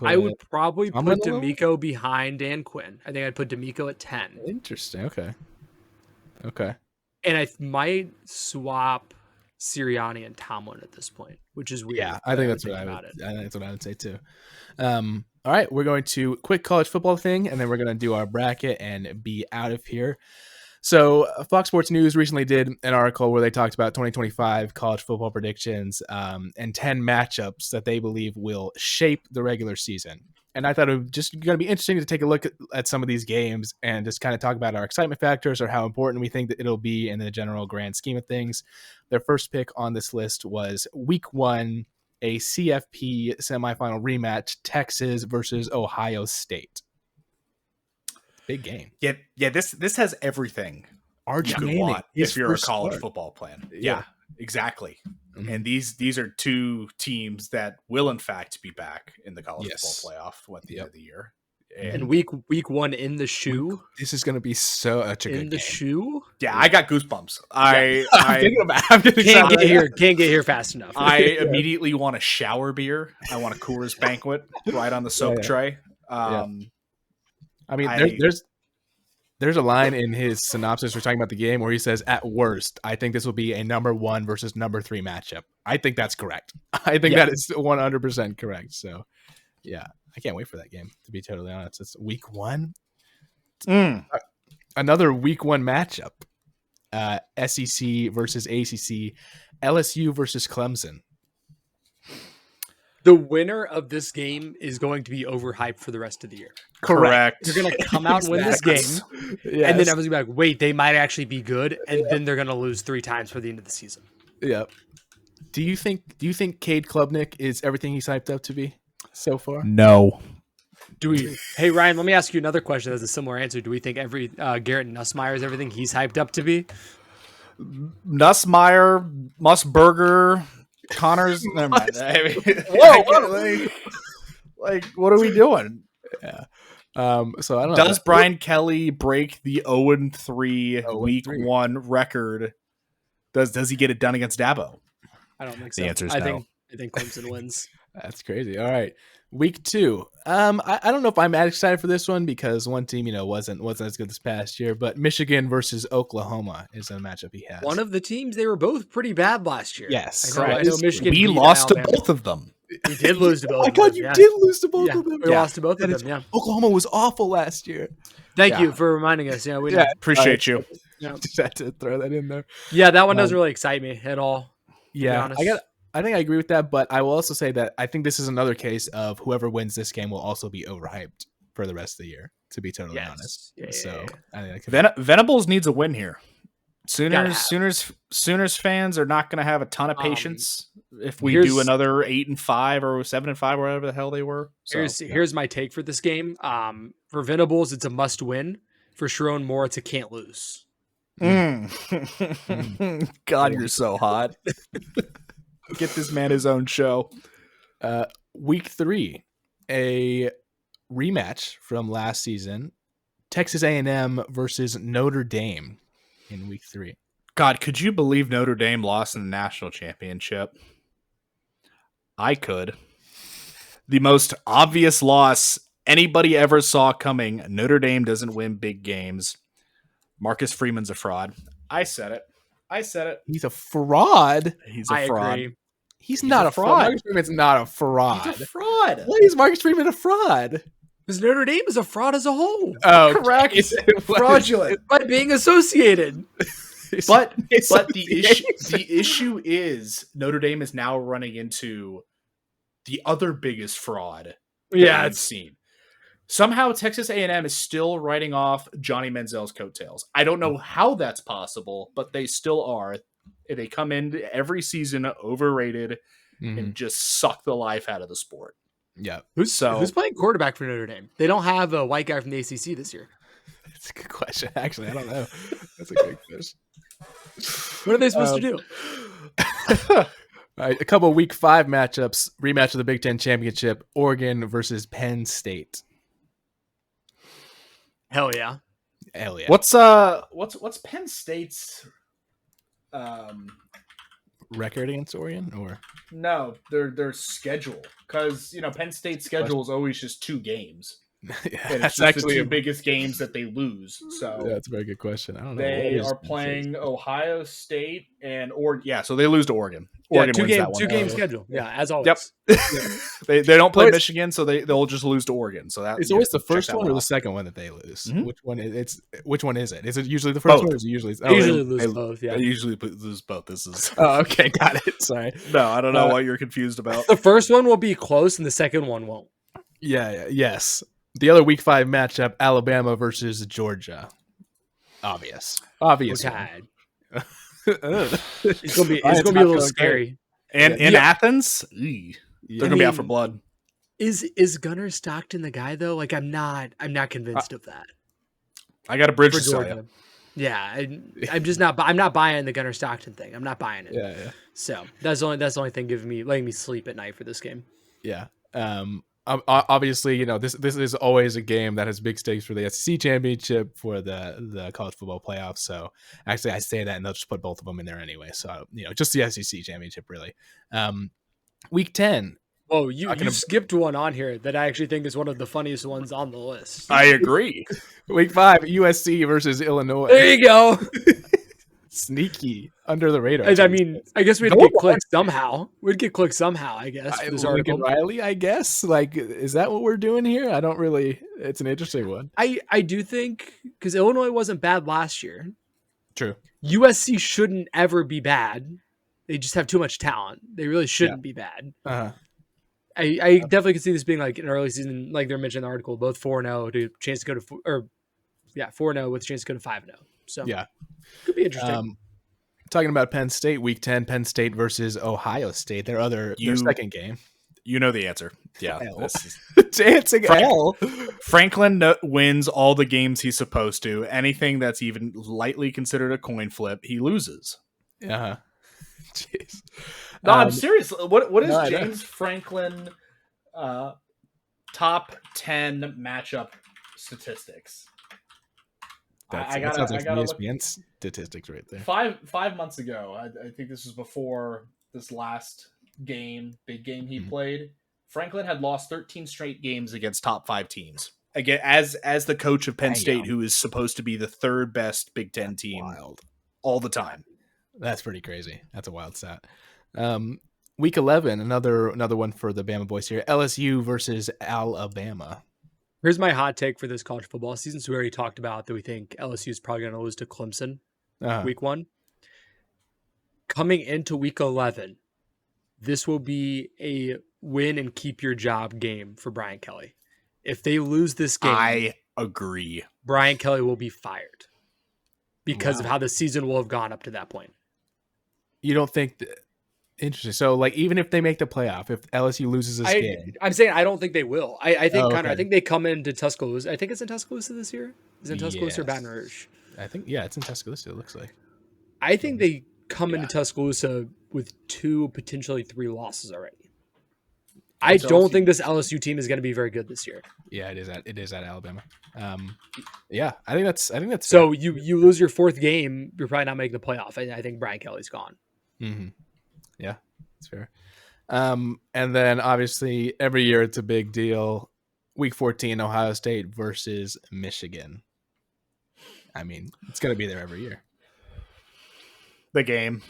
I would probably Tomlin put alone? D'Amico behind Dan Quinn. I think I'd put D'Amico at 10. Interesting. Okay. And I might swap Sirianni and Tomlin at this point, which is weird. Yeah, I think that's what I think that's what I would say too. All right, we're going to quick college football thing, and then we're going to do our bracket and be out of here. So Fox Sports News recently did an article where they talked about 2025 college football predictions and 10 matchups that they believe will shape the regular season. And I thought it was just going to be interesting to take a look at some of these games and just kind of talk about our excitement factors or how important we think that it'll be in the general grand scheme of things. Their first pick on this list was Week 1, a CFP semifinal rematch, Texas versus Ohio State. Big game. Yeah. This has everything Arch you could Manning, want his if you're a first college start. football plan. Yeah. Yeah, exactly. Mhm. And these are two teams that will in fact be back in the college Yes. football playoff at the end of the year. And week 1 in the shoe. This is going to be such a good In the game. shoe. Yeah, I got goosebumps. I'm getting Can't excited. get here fast enough. I immediately want a shower beer. I want a Coors Banquet right on the soap tray. I mean, there's a line in his synopsis for talking about the game where he says, "At worst, I think this will be a number 1 versus number 3 matchup." I think that's correct. I think that is 100% correct. So, yeah, I can't wait for that game. To be totally honest, it's Week 1. Another Week 1 matchup: SEC versus ACC, LSU versus Clemson. The winner of this game is going to be overhyped for the rest of the year. Correct. They're going to come out and win this game, Yes. and then everyone's going to be like, wait, they might actually be good, and then they're going to lose 3 times for the end of the season. Yep. Do you think Cade Klubnik is everything he's hyped up to be so far? No. Hey, Ryan, let me ask you another question that's a similar answer. Do we think every Garrett Nussmeier is everything he's hyped up to be? Nussmeier, Musburger, Connors. Never mind. Whoa. Like, what are we doing? Yeah. So I don't know. Does Brian Kelly break the 0-3 Week 0-3. 1 record? Does he get it done against Dabo? I don't think so. The answer is I no. think Clemson wins. That's crazy. All right. Week 2. I don't know if I'm as excited for this one because one team, wasn't as good this past year, but Michigan versus Oklahoma is a matchup he has. One of the teams, they were both pretty bad last year. Yes. I know Michigan We beat lost to Alabama. both of them. We did lose to both Oh my of God, them. you yeah. did lose to both Yeah, of them. we lost to both of That them, yeah. Oklahoma was awful last year. Thank you for reminding us. Yeah, we did. Appreciate you. Yeah. Just had to throw that in there. Yeah, that one doesn't really excite me at all. Yeah, honest. I think I agree with that, but I will also say that I think this is another case of whoever wins this game will also be overhyped for the rest of the year, to be totally honest. Yeah, so yeah. I think Venables needs a win here. Gotta Sooners fans are not going to have a ton of patience if we here's- do another 8-5 or 7-5, whatever the hell they were. So, Here's my take for this game. For Venables, it's a must win. For Sharon Moore, it's a can't lose. God, you're so hot. Get this man his own show. Week 3, a rematch from last season, Texas A&M versus Notre Dame in Week 3. God, could you believe Notre Dame lost in the national championship? I could. The most obvious loss anybody ever saw coming. Notre Dame doesn't win big games. Marcus Freeman's a fraud. I said it. He's a fraud. He's a I fraud. agree. He's not a a fraud. fraud. Marcus Freeman's not a fraud. He's a fraud. Why is Marcus Freeman a fraud? Because Notre Dame is a fraud as a whole. Oh, Correct. Fraudulent. By being associated. But the issue is Notre Dame is now running into the other biggest fraud that Yeah, I've seen. Somehow Texas A&M is still riding off Johnny Manziel's coattails. I don't know how that's possible, but they still are. They come in every season overrated and just suck the life out of the sport. Yeah. Who's playing quarterback for Notre Dame? They don't have a white guy from the ACC this year. That's a good question. Actually, I don't know. That's a good question. What are they supposed to do? All right, a couple of Week 5 matchups. Rematch of the Big Ten Championship. Oregon versus Penn State. Hell yeah. Hell yeah. What's Penn State's record against Oregon? Or no, their schedule, because Penn State's schedule is always just 2 games. Yeah, That's actually the 2 biggest games that they lose. So that's a very good question. I don't know. They are playing Ohio State and Oregon. Yeah, so they lose to Oregon. Oregon two wins game, that one. 2 game schedule. Yeah, as always. Yep. They don't play Michigan, so they'll just lose to Oregon. So that it's always the first one or the second one that they lose. Mm-hmm. Which one is it? Is it usually the first one or is it usually they usually lose both, yeah. They usually lose both. This is okay, got it. Sorry. No, I don't know what you're confused about. The first one will be close and the second one won't. Yes. The other Week 5 matchup, Alabama versus Georgia. Obvious. Okay. It's gonna be a little scary. And in Athens, they're gonna be out for blood. Is Gunnar Stockton the guy though? Like I'm not convinced of that. I got a bridge for to sell Georgia. you. Yeah, I'm just not. I'm not buying the Gunnar Stockton thing. I'm not buying it. Yeah. So that's the only thing letting me sleep at night for this game. Yeah. Obviously, this is always a game that has big stakes for the SEC championship, for the college football playoffs. So actually, I say that, and they'll just put both of them in there anyway. So just the SEC championship, really. Week 10. Oh, you skipped one on here that I actually think is one of the funniest ones on the list. I agree. Week 5, USC versus Illinois. There you go. Sneaky under the radar. I mean, I guess we'd get clicked somehow. We'd get clicked somehow, I guess. Lincoln Riley, I guess. Like, is that what we're doing here? I don't really. It's an interesting one. I do think, because Illinois wasn't bad last year. True. USC shouldn't ever be bad. They just have too much talent. They really shouldn't be bad. Uh-huh. I definitely could see this being like an early season, like they're mentioning in the article, both 4-0 to chance to go to 4-0 with a chance to go to 5-0. So yeah, could be interesting. Talking about Penn State, Week 10, Penn State versus Ohio State. Their second game. You know the answer. Yeah, Dancing L. Franklin wins all the games he's supposed to. Anything that's even lightly considered a coin flip, he loses. Yeah. Jeez. No, I'm serious. What is James Franklin top 10 matchup statistics? That sounds like ESPN statistics right there. 5 months ago, I think this was before this last big game he played. Franklin had lost 13 straight games against top 5 teams. Again, as the coach of Penn State, who is supposed to be the 3rd best Big Ten team all the time. That's pretty crazy. That's a wild stat. Week 11, another one for the Bama boys here. LSU versus Alabama. Here's my hot take for this college football season. So we already talked about that we think LSU is probably going to lose to Clemson week 1. Coming into week 11, this will be a win and keep your job game for Brian Kelly. If they lose this game, I agree. Brian Kelly will be fired because of how the season will have gone up to that point. You don't think interesting. So, like, even if they make the playoff, if LSU loses this game, I'm saying I don't think they will. I think Connor. I think they come into Tuscaloosa. I think it's in Tuscaloosa this year. Is it in Tuscaloosa or Baton Rouge? I think it's in Tuscaloosa. It looks like. I think they come into Tuscaloosa with 2, potentially 3 losses already. I don't think this LSU team is going to be very good this year. Yeah, it is at Alabama. Yeah, I think that's. So fair. You lose your 4th game, you're probably not making the playoff. I think Brian Kelly's gone. Mm-hmm. Yeah, that's fair. And then obviously every year it's a big deal. Week 14, Ohio State versus Michigan. I mean, it's going to be there every year. The game.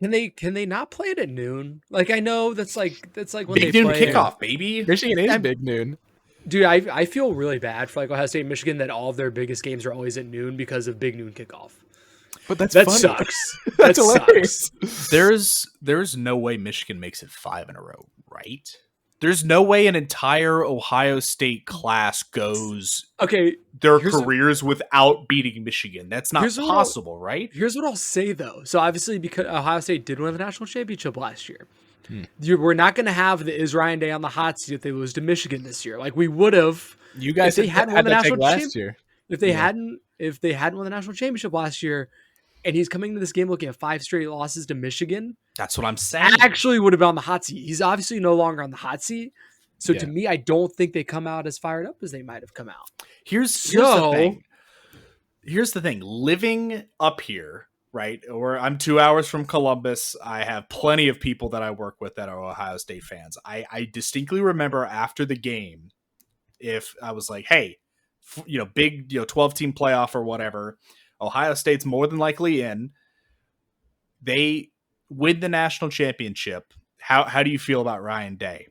Can they not play it at noon? Like, I know that's like when big they noon play kickoff, baby. Michigan is big noon. Dude, I feel really bad for like Ohio State and Michigan that all of their biggest games are always at noon because of big noon kickoff. But that sucks. That's hilarious. There's no way Michigan makes it 5 in a row, right? There's no way an entire Ohio State class goes Okay, their here's careers without beating Michigan. That's not possible, right? here's what I'll say though. So obviously, because Ohio State did win the national championship last year, Hmm. we're not going to have the Is Ryan Day on the hot seat if they lose to Michigan this year. Like we would have. You guys if they hadn't won the national last year. If they hadn't won the national championship last year, and he's coming to this game looking at 5 straight losses to Michigan, That's what I'm saying. actually would have been on the hot seat. He's obviously no longer on the hot seat. So Yeah. to me, I don't think they come out as fired up as they might have come out. Here's the thing. Here's the thing. Living up here, right? Or I'm 2 hours from Columbus. I have plenty of people that I work with that are Ohio State fans. I distinctly remember after the game, if I was like, hey, big, 12-team playoff or whatever, Ohio State's more than likely in. They win the national championship. How do you feel about Ryan Day?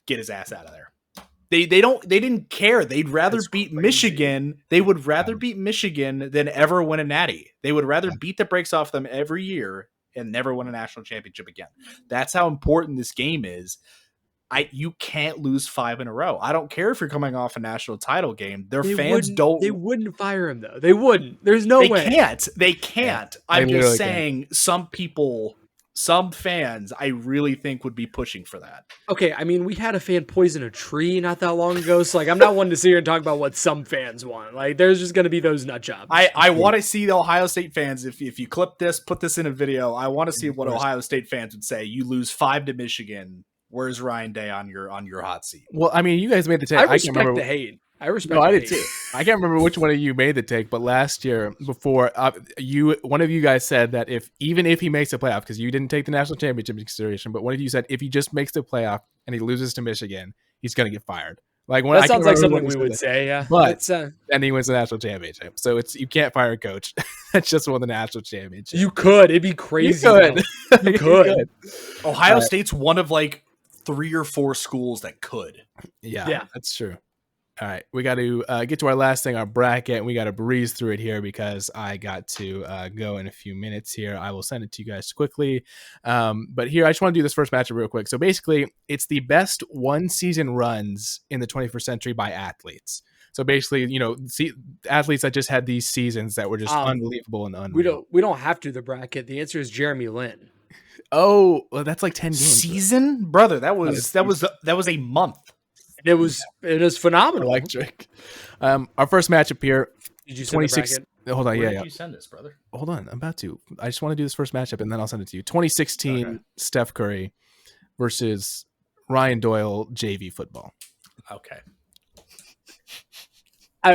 Get his ass out of there. They didn't care. They'd rather beat Michigan. They would rather beat Michigan than ever win a natty. They would rather beat the brakes off them every year and never win a national championship again. That's how important this game is. You can't lose 5 in a row. I don't care if you're coming off a national title game. They wouldn't fire him though. They wouldn't. There's no way. They can't. I'm just saying some fans I really think would be pushing for that. Okay, I mean, we had a fan poison a tree not that long ago, so like I'm not one to sit here and talk about what some fans want. Like there's just going to be those nut jobs. I want to see the Ohio State fans, if you clip this, put this in a video, I want to see what Ohio State fans would say. You lose 5 to Michigan. Where's Ryan Day on your hot seat? Well, I mean, you guys made the take. I respect the hate. I respect. No, I did too. I can't remember which one of you made the take, but last year, before one of you guys said that even if he makes the playoff, because you didn't take the national championship into consideration, but one of you said if he just makes the playoff and he loses to Michigan, he's going to get fired. Like that sounds like something we would say, yeah. But and he wins the national championship, so you can't fire a coach. That's just won the national championship. You could. It'd be crazy. You could. Ohio State's one of like 3 or 4 schools that could. Yeah, that's true. All right, we got to get to our last thing, our bracket, and we got to breeze through it here because I got to go in a few minutes here. I will send it to you guys quickly. But here, I just want to do this first matchup real quick. So basically, it's the best one-season runs in the 21st century by athletes. So basically, athletes that just had these seasons that were just unbelievable and unreal. We don't have to the bracket. The answer is Jeremy Lin. Oh, well, that's like 10 games. Season? Brother, that was a month. It was phenomenal. Electric. Our first matchup here. Did you send the bracket? Hold on, Where did you send this, brother? Hold on, I'm about to. I just want to do this first matchup and then I'll send it to you. 2016 Steph Curry versus Ryan Doyle JV football. Okay.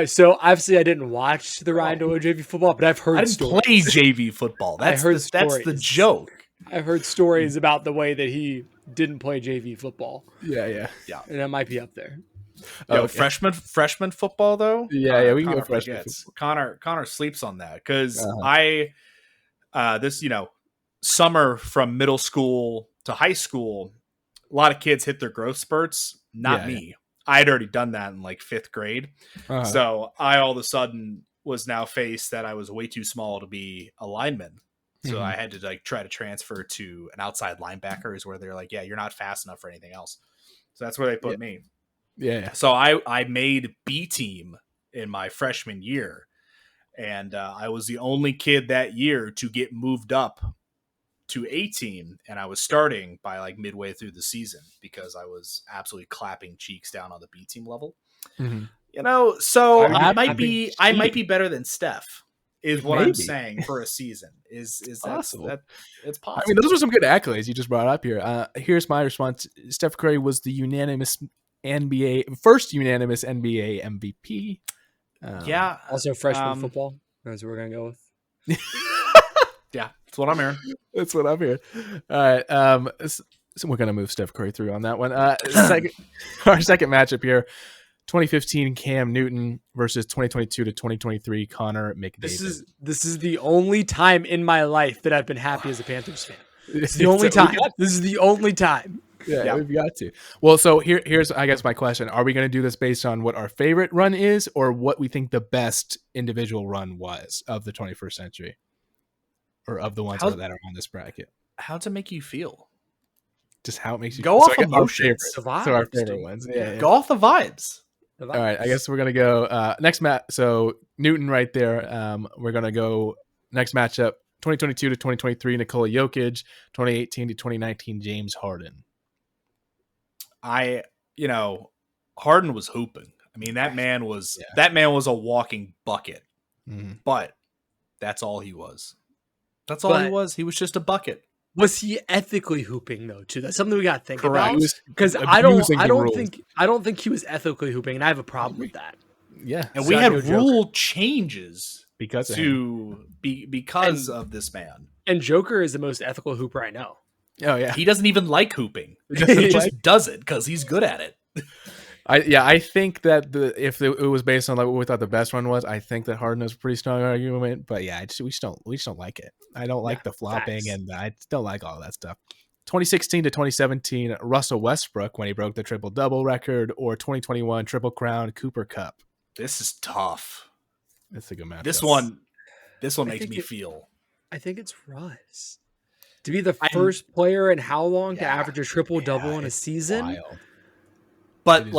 So obviously I didn't watch the Ryan Doyle JV football, but I've heard stories. Play JV football. That's the joke. I've heard stories about the way that he didn't play JV football. Yeah. And that might be up there. Yo, freshman football though. Yeah, we can go freshman. Connor sleeps on that because this summer from middle school to high school, a lot of kids hit their growth spurts. Not me. I had already done that in like 5th grade, so I all of a sudden was now faced that I was way too small to be a lineman. So I had to try to transfer to an outside linebacker, is where they're like, yeah, you're not fast enough for anything else. So that's where they put me. Yeah. So I made B team in my freshman year, and I was the only kid that year to get moved up to A team, and I was starting by like midway through the season because I was absolutely clapping cheeks down on the B team level. So I might be better than Steph. Is what I'm saying for a season. Is possible. That it's possible. I mean, those are some good accolades you just brought up here. Here's my response. Steph Curry was the first unanimous NBA MVP. Also freshman football. That's what we're gonna go with. Yeah, that's what I'm hearing. That's what I'm hearing. All right. So we're gonna move Steph Curry through on that one. Our second matchup here. 2015 Cam Newton versus 2022 to 2023 Connor McDavid. This is the only time in my life that I've been happy as a Panthers fan. It's the only time. This is the only time. Yeah, we've got to. Well, so here's I guess my question: are we going to do this based on what our favorite run is, or what we think the best individual run was of the 21st century, or of the ones that are on this bracket? How's it make you feel? Just how it makes you Go feel. off I got emotions. The our vibes, favorite dude. ones. Yeah. Yeah. Go off the vibes. The All right, I vibes. guess we're gonna go next match. So Newton right there. We're gonna go next matchup: 2022 to 2023, Nikola Jokic; 2018 to 2019, James Harden. Harden was hooping. I mean, that man was a walking bucket. Mm-hmm. But that's all he was. That's all he was. He was just a bucket. Was he ethically hooping though? Too. That's something we got to think Correct. about. Because I don't think he was ethically hooping, and I have a problem with that. Yeah, and we had rule changes because of this man. And Joker is the most ethical hooper I know. Oh yeah, he doesn't even like hooping. He just does it because he's good at it. I think that if it was based on like what we thought the best one was, I think that Harden is a pretty strong argument. But yeah, we just don't like it. I don't like the flopping, and I don't like all that stuff. 2016 to 2017, Russell Westbrook when he broke the triple double record, or 2021 Triple Crown Cooper Cup. This is tough. It's a good match. This one makes me feel. I think it's Russ to be the first player in how long to average a triple double in a season. Wild. But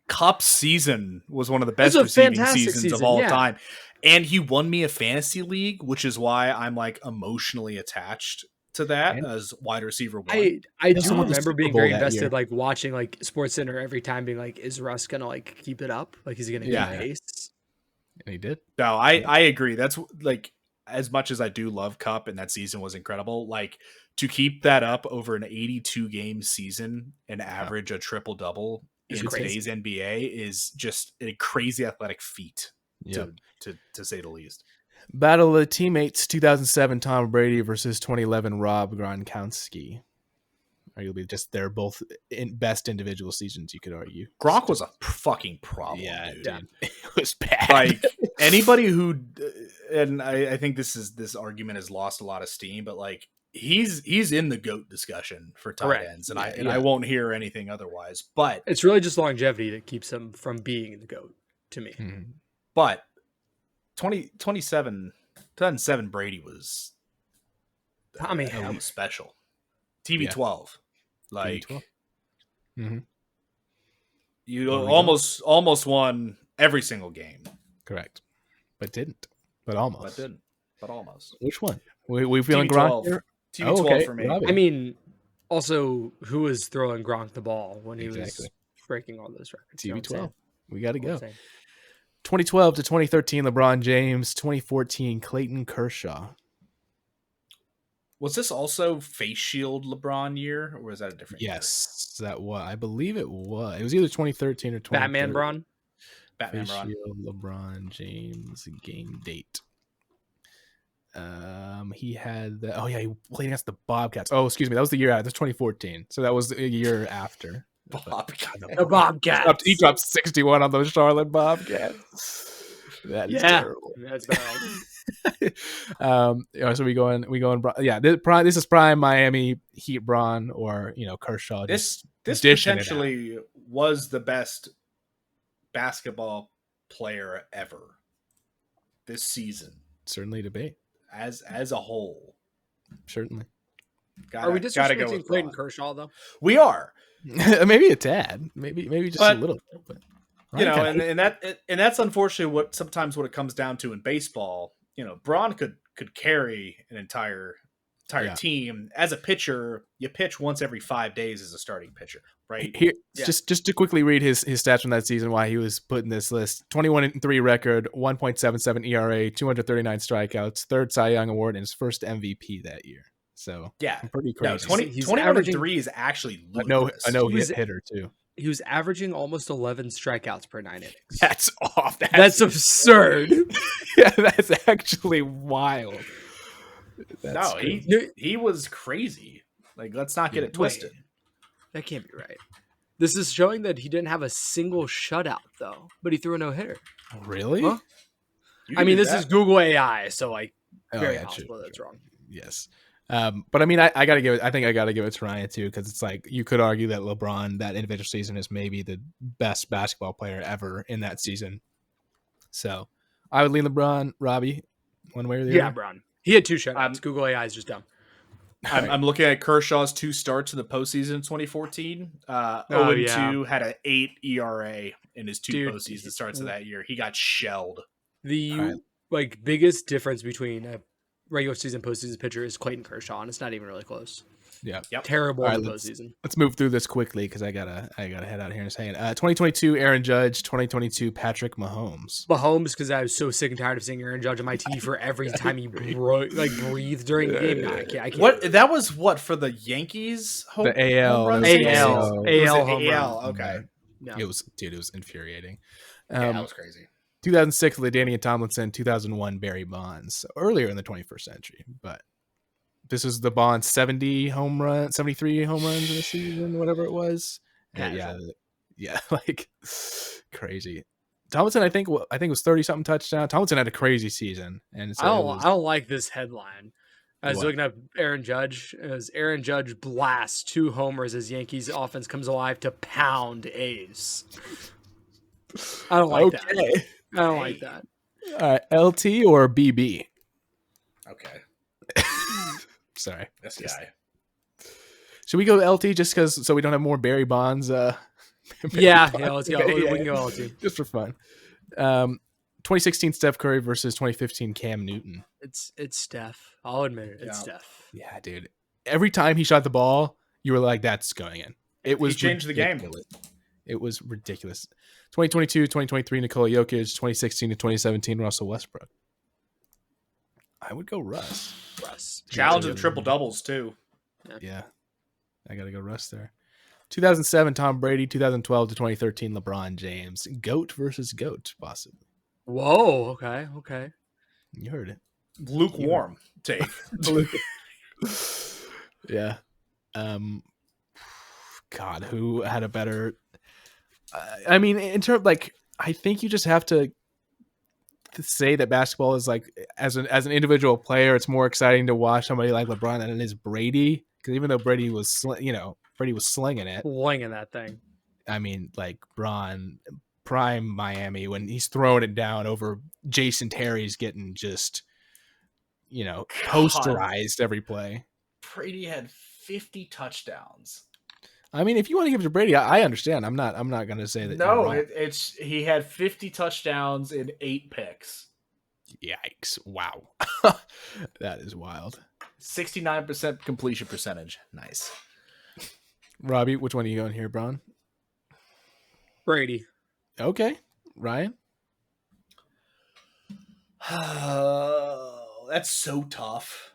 Cup season was one of the best receiving seasons of all time. And he won me a fantasy league, which is why I'm like emotionally attached to that as wide receiver one. I do remember being very invested, like watching like SportsCenter every time, being like, is Russ gonna like keep it up? Like, is he gonna keep pace? And he did. No, I agree. That's like, as much as I do love Cup and that season was incredible, like to keep that up over an 82 game season and average a triple double in today's NBA is just a crazy athletic feat to say the least. Battle of the Teammates 2007 Tom Brady versus 2011 Rob Gronkowski. Arguably just they're both best individual seasons, you could argue. Gronk was a fucking problem. Yeah, dude. It was bad. Like anybody who, and I think this argument has lost a lot of steam, but like he's in the GOAT discussion for tight ends, and I won't hear anything otherwise. But it's really just longevity that keeps him from being the GOAT to me. Mm-hmm. But 2007 Brady was, Tommy, that was special. TB12, like TB12. Mm-hmm. You almost won every single game. Correct, but didn't. But almost. But didn't. But almost. Which one? We feeling TB12. Gronk here? TB12 for me. Robbie. I mean, also, who was throwing Gronk the ball when he was breaking all those records? TB12. We got to go. 2012 to 2013, LeBron James. 2014, Clayton Kershaw. Was this also face shield LeBron year, or was that a different year? Yes, that was. I believe it was. It was either 2013 or 2013. Batman Bron. Batman face Bron. shield, LeBron James game date. He had he played against the Bobcats. Oh, excuse me, that was the year after. That's 2014. So that was a year after. The Bobcats. He dropped 61 on those Charlotte Bobcats. That is terrible. That's bad. So we going. Yeah, this is prime Miami Heat Bron, or Kershaw. This potentially was the best basketball player ever this season. Certainly debate as a whole. Certainly. Are we disrespecting Clayton Kershaw though? We are. Maybe a tad. Maybe just a little bit. But and that's unfortunately what it comes down to in baseball. Braun could carry an entire team. As a pitcher, you pitch once every 5 days as a starting pitcher, right? Here, just to quickly read his stats from that season, why he was put in this list: 21-3 record, 1.77 ERA, 239 strikeouts, third Cy Young Award, and his first MVP that year. So pretty crazy. 21-3 is actually ludicrous. I know he's a hitter too. He was averaging almost 11 strikeouts per 9 innings. That's off. That's absurd. Yeah, that's actually wild. He was crazy. Like, let's not get it twisted. That can't be right. This is showing that he didn't have a single shutout though, but he threw a no-hitter. Really? Huh? I mean, this is Google AI, so like very possible that's wrong. Yes. But I mean, I gotta give it. I think I gotta give it to Ryan too, because it's like you could argue that LeBron, that individual season, is maybe the best basketball player ever in that season. So I would lean LeBron. Robbie, one way or the other. Yeah, Bron. He had 2 shutouts. Google AI is just dumb. I'm looking at Kershaw's 2 starts in the postseason in 2014. 0-2, had an 8 ERA in his 2 postseason starts of that year. He got shelled. The biggest difference between a regular season postseason pitcher is Clayton Kershaw, and it's not even really close. Yeah. Yep. Terrible in the postseason. Let's move through this quickly because I gotta head out here in a second. 2022 Aaron Judge, 2022 Patrick Mahomes. Because I was so sick and tired of seeing Aaron Judge on my TV for every time he breathed during the game. No, I can't. What that was for the Yankees? The AL. AL. Okay. Yeah. It was infuriating. That was crazy. 2006 LaDainian Tomlinson, 2001 Barry Bonds, earlier in the 21st century, but this is the Bonds 73 home runs in a season, whatever it was. Yeah, like crazy. Tomlinson, I think it was 30 something touchdown. Tomlinson had a crazy season, and so I don't like this headline. I was looking up Aaron Judge as Aaron Judge blasts 2 homers as Yankees offense comes alive to pound A's. I don't like that. I don't like that. LT or BB? Okay. Sorry. This guy. Should we go LT just because so we don't have more Barry Bonds? Let's go. We can go LT. Just for fun. 2016 Steph Curry versus 2015 Cam Newton. It's Steph. I'll admit it. It's Steph. Yeah, dude. Every time he shot the ball, you were like, that's going in. He changed the game. It was ridiculous. 2022, 2023 Nikola Jokic, 2016 to 2017 Russell Westbrook. I would go Russ. Challenge of triple doubles too. Yeah. I got to go Russ there. 2007 Tom Brady, 2012 to 2013 LeBron James. GOAT versus GOAT, possibly. Whoa, okay. You heard it. Lukewarm take. Yeah. God, who had a better I mean, in terms I think you just have to say that basketball is as an individual player, it's more exciting to watch somebody like LeBron than it is Brady. Because even though Brady was slinging it, that thing. I mean, Bron prime Miami when he's throwing it down over Jason Terry's getting just posterized every play. Brady had 50 touchdowns. I mean, if you want to give it to Brady, I understand. I'm not going to say that. No, he had 50 touchdowns in 8 picks. Yikes! Wow, that is wild. 69% completion percentage. Nice. Robbie, which one are you going here, Bron? Brady. Okay, Ryan. That's so tough.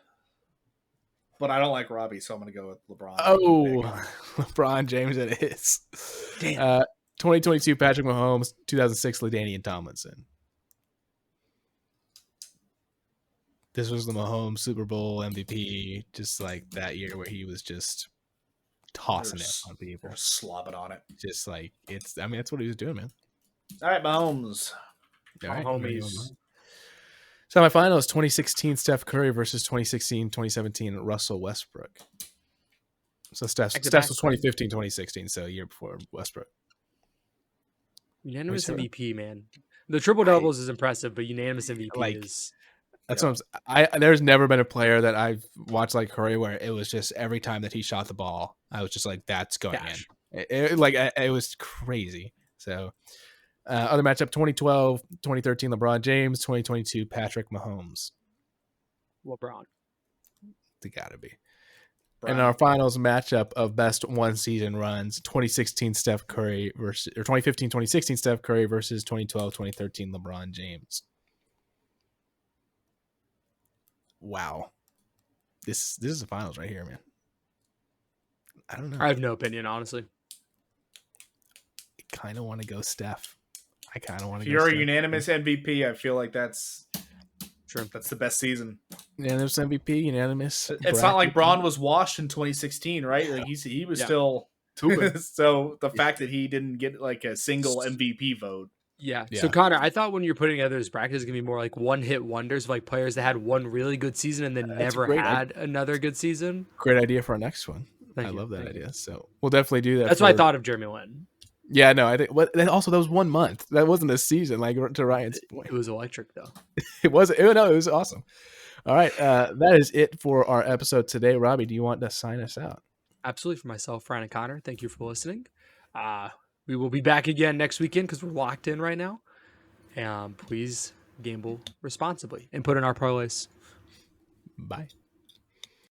But I don't like Robbie, so I'm going to go with LeBron. Oh, LeBron James it is. Damn. 2022 Patrick Mahomes, 2006 LaDainian Tomlinson. This was the Mahomes Super Bowl MVP, just like that year where he was just tossing it on people. Slobbing on it. Just that's what he was doing, man. All right, Mahomes. All right, homies. Semifinals 2016 Steph Curry versus 2016-2017 Russell Westbrook. So Steph was 2015-2016, so a year before Westbrook. Unanimous MVP, man. The triple doubles is impressive, but unanimous MVP is. That's what there's never been a player that I've watched like Curry where it was just every time that he shot the ball, I was just like, that's going in. It was crazy. So. Other matchup 2012, 2013 LeBron James, 2022 Patrick Mahomes. LeBron. They gotta be. And our finals matchup of best one season runs 2016 Steph Curry versus 2015-2016 Steph Curry versus 2012-2013 LeBron James. Wow. This is the finals right here, man. I don't know. I have no opinion, honestly. I kind of want to go Steph. If you're a unanimous MVP, I feel like that's true. That's the best season. Unanimous MVP, unanimous. It's not like Braun was washed in 2016, right? Like he was still so the fact that he didn't get like a single MVP vote. Yeah. So Connor, I thought when you're putting together this bracket, it's gonna be more like one hit wonders of like players that had one really good season and then never had another good season. Great idea for our next one. I love that idea. So we'll definitely do that. That's why I thought of Jeremy Lin. Yeah, no, I think. And also, that was 1 month. That wasn't a season. Like to Ryan's point, It was electric though. it was. No, it was awesome. All right, that is it for our episode today. Robbie, do you want to sign us out? Absolutely. For myself, Ryan and Connor, thank you for listening. We will be back again next weekend because we're locked in right now. Please gamble responsibly and put in our parlays. Bye.